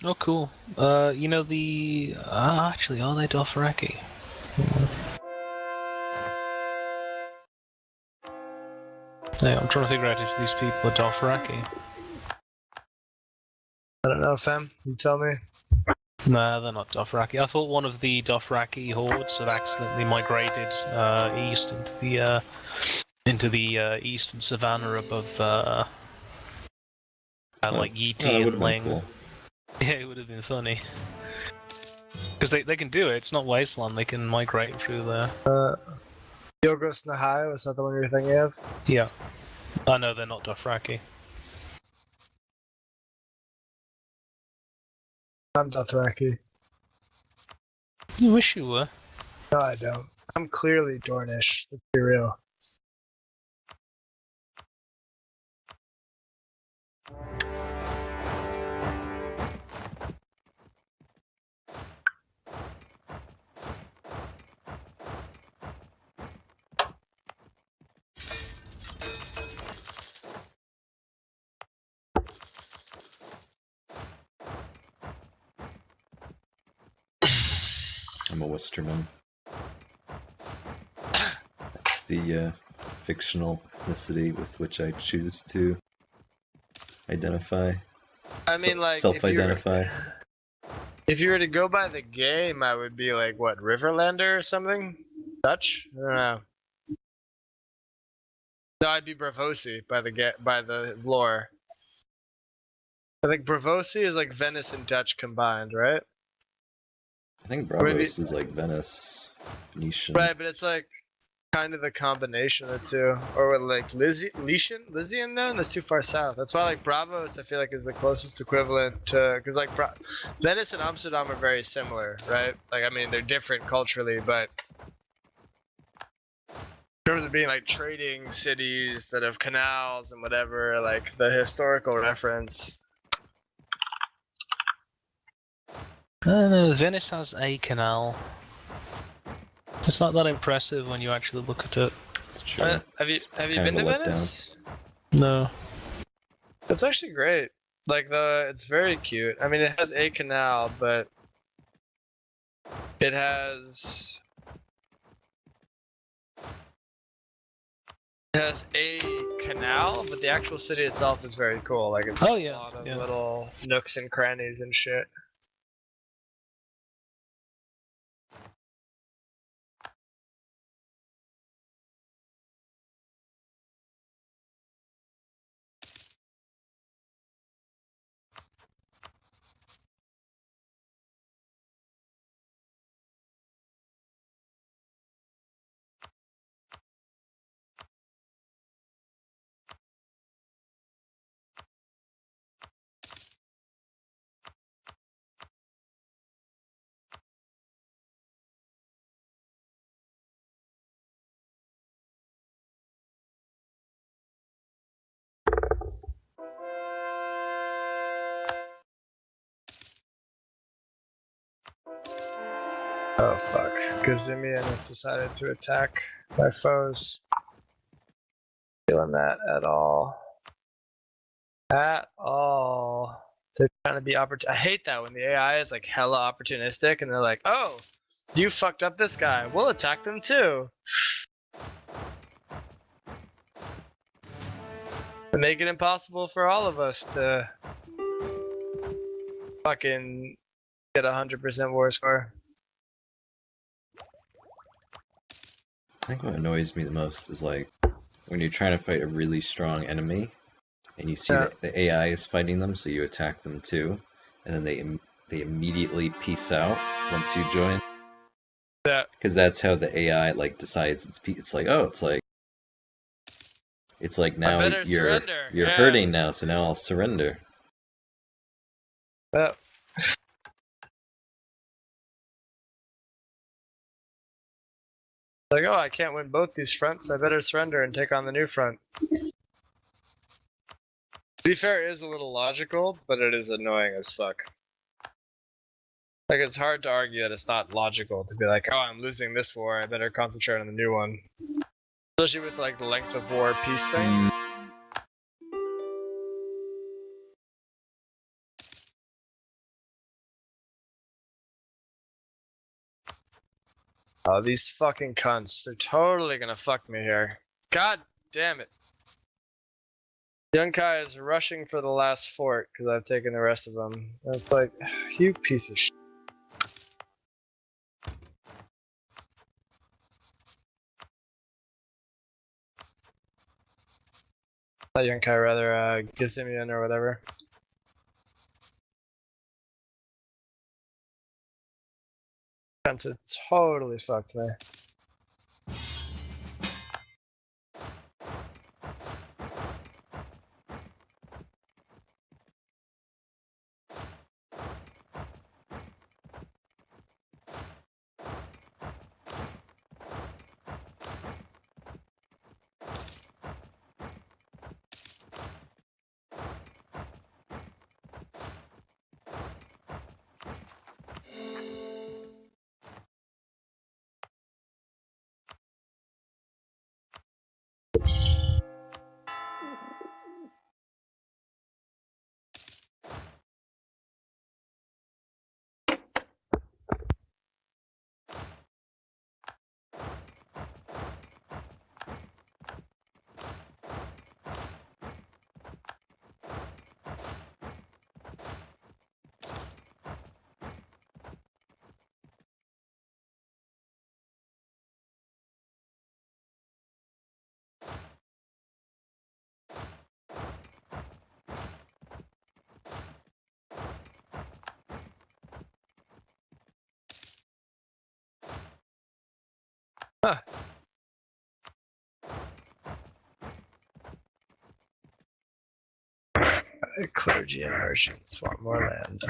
Oh, cool. You know the... actually, are they Dothraki? Yeah, I'm trying to figure out if these people are Dothraki. I don't know, fam. You tell me. Nah, they're not Dothraki. I thought one of the Dothraki hordes had accidentally migrated east into the eastern savannah above like Yeti Oh, that would and have been Ling. cool. Yeah, it would have been funny. Because they can do it. It's not wasteland. They can migrate through there. Yogos Nahai, was that the one you were thinking of? Yeah. I know they're not Dothraki. I'm Dothraki. I wish you were. No, I don't. I'm clearly Dornish. Let's be real. I'm a Westerman. That's the fictional ethnicity with which I choose to identify. I mean, like, self-identify. if you were to go by the game, I would be like, what, Riverlander or something? Dutch? I don't know. No, I'd be Bravosi by the lore. I think Bravosi is like Venice and Dutch combined, right? I think Or maybe- Bravos is like Venice, Venetian. Right, but it's like kind of the combination of the two. Or with like Lysian then? That's too far south. That's why like Bravos I feel like is the closest equivalent to, because like Venice and Amsterdam are very similar, right? Like I mean they're different culturally, but in terms of being like trading cities that have canals and whatever, like the historical reference. I don't know. Venice has a canal. It's not that impressive when you actually look at it. It's true. Have you It's been kind to of a letdown. Venice? No. It's actually great. Like it's very cute. I mean, it has a canal, but it has a canal, but the actual city itself is very cool. Like it's Oh, a yeah, lot of yeah. little nooks and crannies and shit. Oh fuck. Gazimian has decided to attack my foes. Feeling that at all. At all. They're trying to be I hate that when the AI is like hella opportunistic and they're like, oh, you fucked up this guy. We'll attack them too. And make it impossible for all of us to fucking get 100% war score. I think what annoys me the most is like when you're trying to fight a really strong enemy and you see Yeah. that the AI is fighting them, so you attack them too, and then they immediately peace out once you join. Yeah. Because that's how the AI like decides it's like, oh, it's like now better you're surrender, you're yeah. hurting now, so now I'll surrender. Yeah. Like, oh, I can't win both these fronts. I better surrender and take on the new front. To be fair, it is a little logical, but it is annoying as fuck. Like, it's hard to argue that it's not logical to be like, oh, I'm losing this war. I better concentrate on the new one. Especially with like the length of war peace thing. Oh, these fucking cunts. They're totally gonna fuck me here. God damn it. Yunkai is rushing for the last fort because I've taken the rest of them. And it's like, you piece of shit. Not Yunkai, rather, Gazimian or whatever. Cunts have totally fucked me. Huh. Clergy and archers want more land.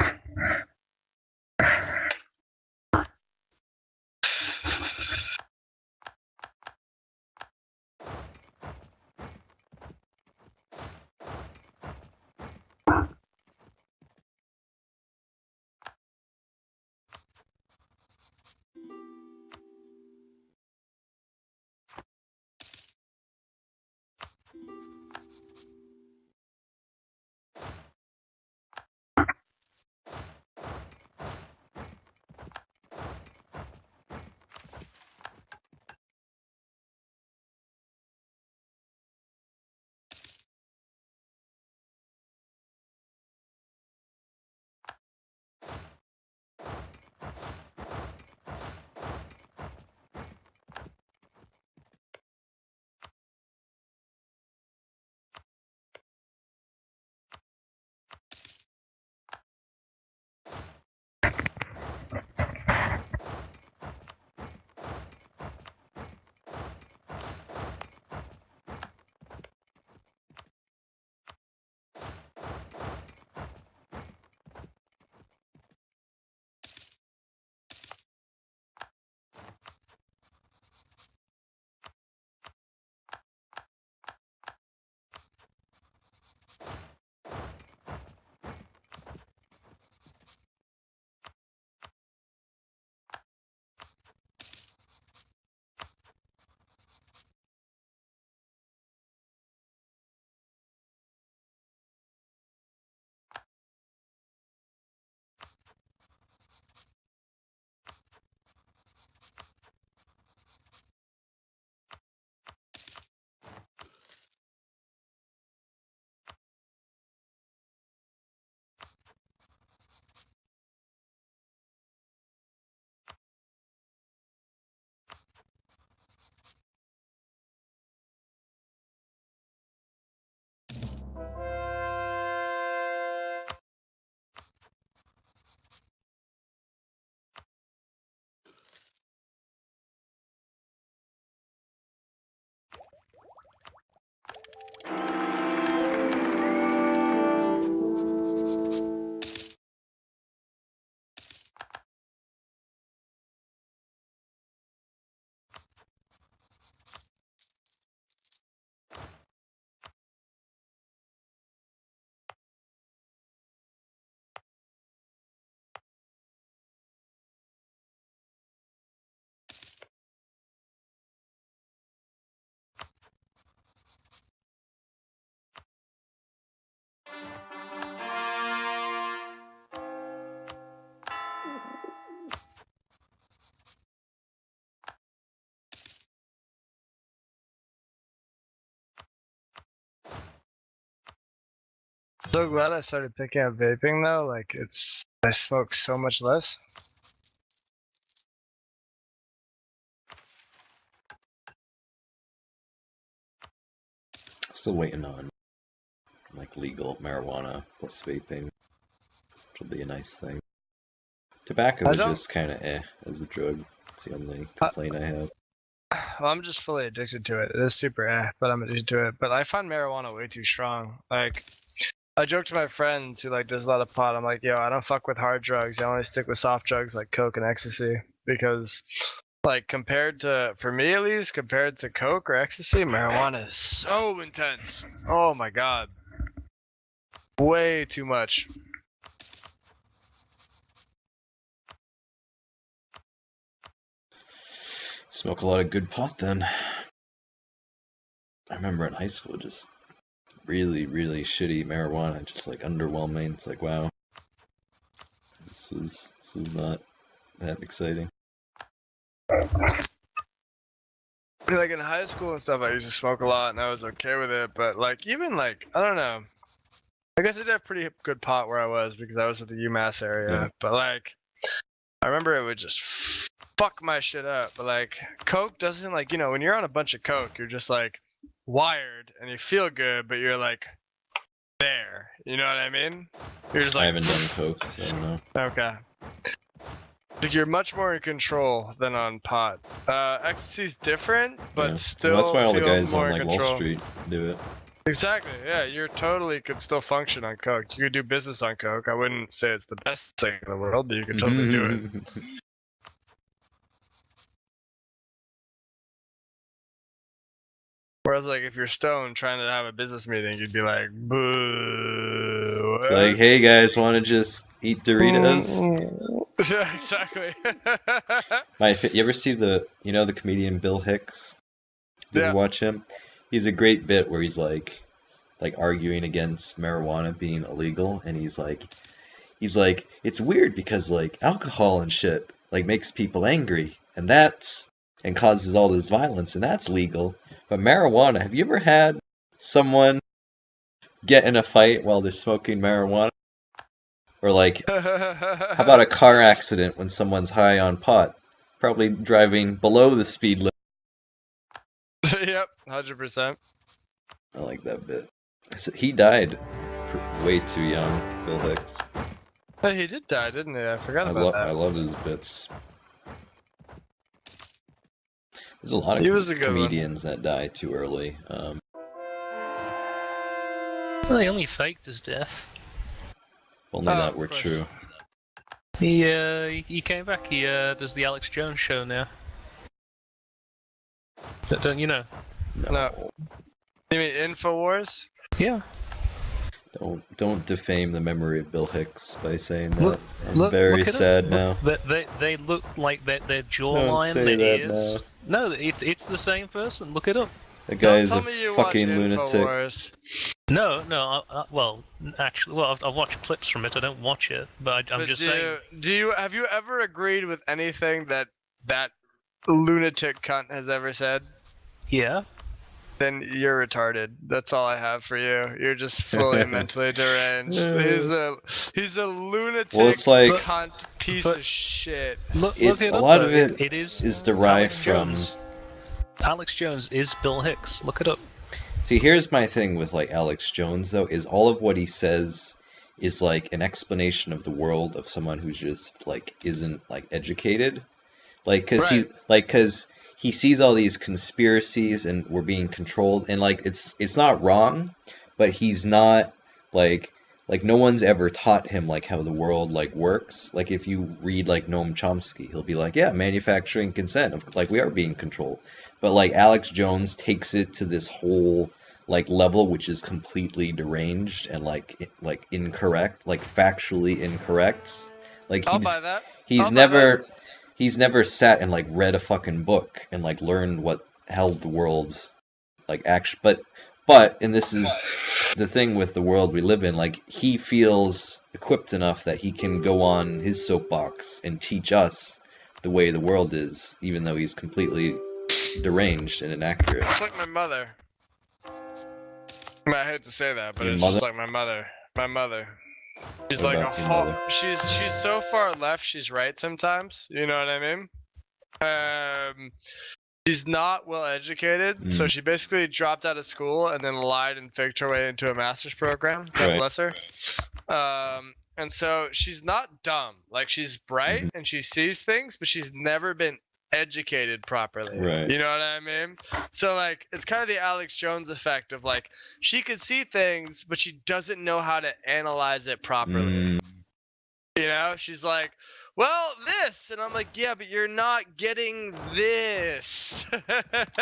So glad I started picking up vaping though. Like I smoke so much less. Still waiting on like legal marijuana plus vaping, which will be a nice thing. Tobacco I is don't- just kind of as a drug. It's the only complaint I have. Well, I'm just fully addicted to it. It is super but I'm addicted to it. But I find marijuana way too strong. Like, I joke to my friend who like does a lot of pot. I'm like, yo, I don't fuck with hard drugs. I only stick with soft drugs like coke and ecstasy because, like, for me at least, compared to coke or ecstasy, marijuana is so intense. Oh my god, way too much. Smoke a lot of good pot then. I remember in high school just really, really shitty marijuana, just like underwhelming. It's like, wow, this was not that exciting. Like in high school and stuff, I used to smoke a lot and I was okay with it. But like even like I don't know. I guess I did have pretty good pot where I was because I was at the UMass area. Yeah. But like I remember it would just fuck my shit up. But like coke doesn't like when you're on a bunch of coke, you're just like wired and you feel good, but you're like there. You know what I mean? You're just like I haven't done coke, so I don't know. okay. Like you're much more in control than on pot. Ecstasy's different, but Yeah. still Well, that's why all the feel guys more on in like control. Wall Street do it. Exactly. Yeah, you totally could still function on coke. You could do business on coke. I wouldn't say it's the best thing in the world, but you could totally do it. Whereas, like, if you're stoned trying to have a business meeting, you'd be like, boo. It's like, hey guys, want to just eat Doritos? Yeah, exactly. You ever see the comedian Bill Hicks? Did Yeah. you watch him? He's a great bit where he's like arguing against marijuana being illegal, and he's like, it's weird because like alcohol and shit like makes people angry, and causes all this violence, and that's legal. But marijuana, have you ever had someone get in a fight while they're smoking marijuana? Or like, how about a car accident when someone's high on pot? Probably driving below the speed limit. Yep, 100%. I like that bit. He died way too young, Bill Hicks. Hey, he did die, didn't he? I forgot about I that. love his bits. There's a lot He of was a good one. comedians that die too early. Well, he only faked his death. If only Oh, that of were course. true. He came back. He does the Alex Jones show now. Don't you know? No. You mean InfoWars? Yeah. Don't defame the memory of Bill Hicks by saying that. Look- I'm very look at sad it. now. They look like their Don't jawline, say their that ears. No, it's the same person. Look it up. The Don't guy's tell a me you fucking watch lunatic. InfoWars. No. Actually, I've watched clips from it. I don't watch it, but I'm But just saying. have you ever agreed with anything that lunatic cunt has ever said? Yeah. Then you're retarded. That's all I have for you. You're just fully mentally deranged. He's a lunatic Well, it's like- cunt piece but- of shit. Look It's it a up, lot though. of it It is is derived Alex from. Jones. Alex Jones is Bill Hicks. Look it up. See, here's my thing with like Alex Jones though, is all of what he says is like an explanation of the world of someone who's just like isn't like educated, like because he sees all these conspiracies and we're being controlled, and like it's not wrong, but he's not like no one's ever taught him like how the world like works. Like if you read like Noam Chomsky, he'll be like, yeah, manufacturing consent, like we are being controlled. But like Alex Jones takes it to this whole like level which is completely deranged and like incorrect, like factually incorrect. Like I'll buy that. he's I'll buy that. he's never sat and like read a fucking book and like learned what how the world's like actually. But and this is the thing with the world we live in, like he feels equipped enough that he can go on his soapbox and teach us the way the world is, even though he's completely deranged and inaccurate. It's like my mother. I hate to say that, but Your it's mother? just like my mother. My mother. She's What like about a your whole. mother? She's so far left. She's right sometimes. You know what I mean? She's not well educated, so Mm. she basically dropped out of school and then lied and faked her way into a master's program. God Right. bless her. And so she's not dumb. Like she's bright Mhm. and she sees things, but she's never been educated properly. Right. You know what I mean? So like it's kind of the Alex Jones effect of like she can see things, but she doesn't know how to analyze it properly. Mm. You know, she's like, well, this. And I'm like, yeah, but you're not getting this.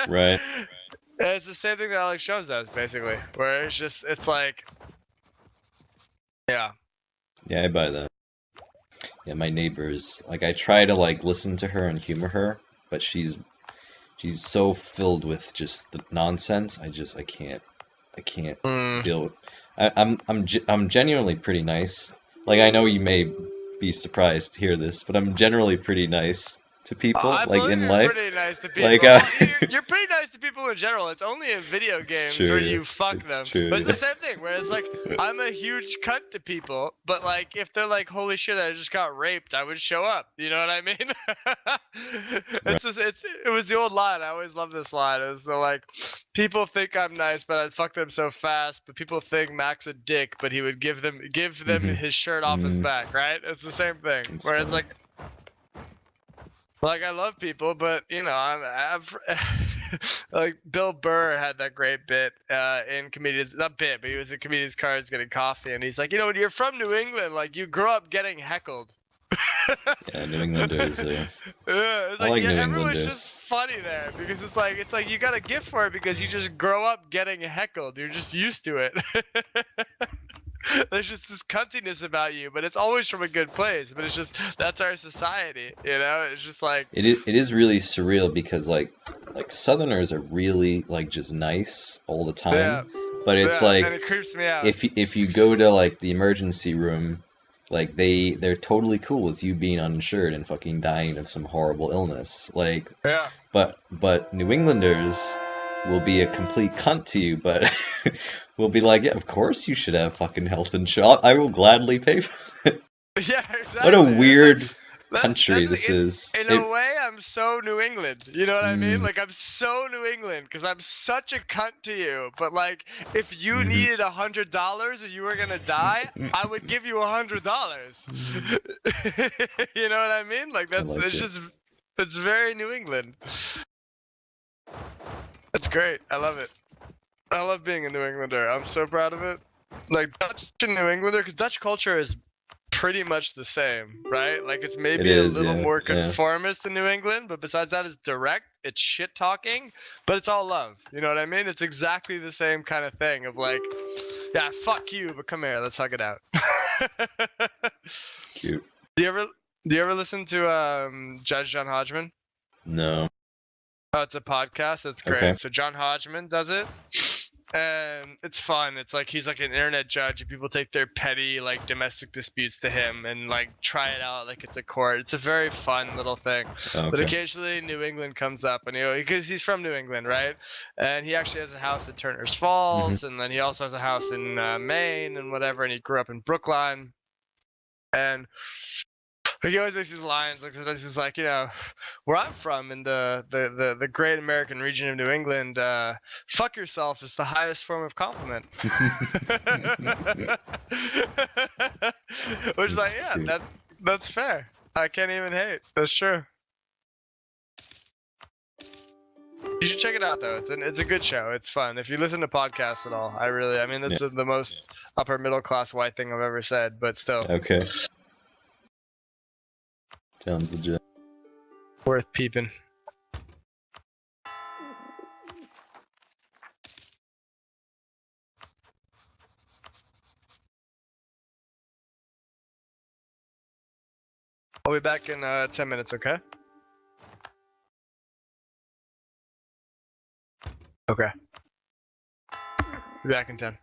Right. And it's the same thing that Alex Jones does, basically, where it's just, it's like, yeah. Yeah, I buy that. Yeah, my neighbors, like I try to like listen to her and humor her, but she's so filled with just the nonsense. I can't Mm. deal with. I'm genuinely pretty nice. Like I know you may be surprised to hear this, but I'm generally pretty nice to people, I like believe in you're life. pretty nice to people. Like, You're pretty nice to people in general. It's only in video games true, where you fuck it's them. true. But it's the same thing. Where it's like I'm a huge cunt to people, but like if they're like, "Holy shit, I just got raped," I would show up. You know what I mean? It's just, it was the old line. I always love this line. It was the like, people think I'm nice, but I'd fuck them so fast. But people think Mac's a dick, but he would give them Mhm. his shirt off his Mhm. back. Right? It's the same thing. It's Where it's funny. like I love people, but you know, I'm like Bill Burr had that great bit in Comedians, not bit, but he was in Comedians Cards getting coffee, and he's like, you know, when you're from New England, like you grow up getting heckled. Yeah, New Englanders. Yeah, it's I like, like yeah, New everyone's Englanders. just funny there because it's like you got a gift for it because you just grow up getting heckled. You're just used to it. There's just this cuntiness about you, but it's always from a good place. But it's just that's our society, you know. It's just like It is really surreal because like Southerners are really like just nice all the time, yeah, but it's yeah, like and it creeps me out. if you go to like the emergency room, like they're totally cool with you being uninsured and fucking dying of some horrible illness. Like, Yeah. but New Englanders will be a complete cunt to you, but will be like, yeah, of course you should have fucking health insurance. I will gladly pay for it. Yeah, exactly. What a weird That's country this is. In a way, I'm so New England. You know what I mean? Mm. Like, I'm so New England because I'm such a cunt to you. But, like, if you Mhm. needed $100 or you were going to die, I would give you $100. You know what I mean? Like, I like it. it's very New England. It's great. I love it. I love being a New Englander. I'm so proud of it. Like, Dutch and New Englander, because Dutch culture is pretty much the same, right? Like it's maybe It is, a little yeah, more yeah. conformist than New England, but besides that, it's direct, it's shit talking, but it's all love. You know what I mean? It's exactly the same kind of thing of like, yeah, fuck you, but come here, let's hug it out. Cute. Do you ever listen to Judge John Hodgman? No. Oh, it's a podcast. It's great. Okay. So John Hodgman does it. And it's fun. It's like he's like an internet judge, and people take their petty like domestic disputes to him and like try it out like it's a court. It's a very fun little thing. Oh, But okay. occasionally New England comes up, and because he's from New England, right? And he actually has a house in Turner's Falls, and then he also has a house in Maine and whatever. And he grew up in Brookline, and he always makes these lines like sometimes he's like, you know, where I'm from in the great American region of New England, fuck yourself is the highest form of compliment. Which is like, yeah, cute. that's fair. I can't even hate. That's true. You should check it out though. It's a good show. It's fun. If you listen to podcasts at all, I mean, it's the most upper middle class white thing I've ever said, but still. Okay. Sounds legit. Worth peeping. I'll be back in 10 minutes, okay? Okay. Be back in 10.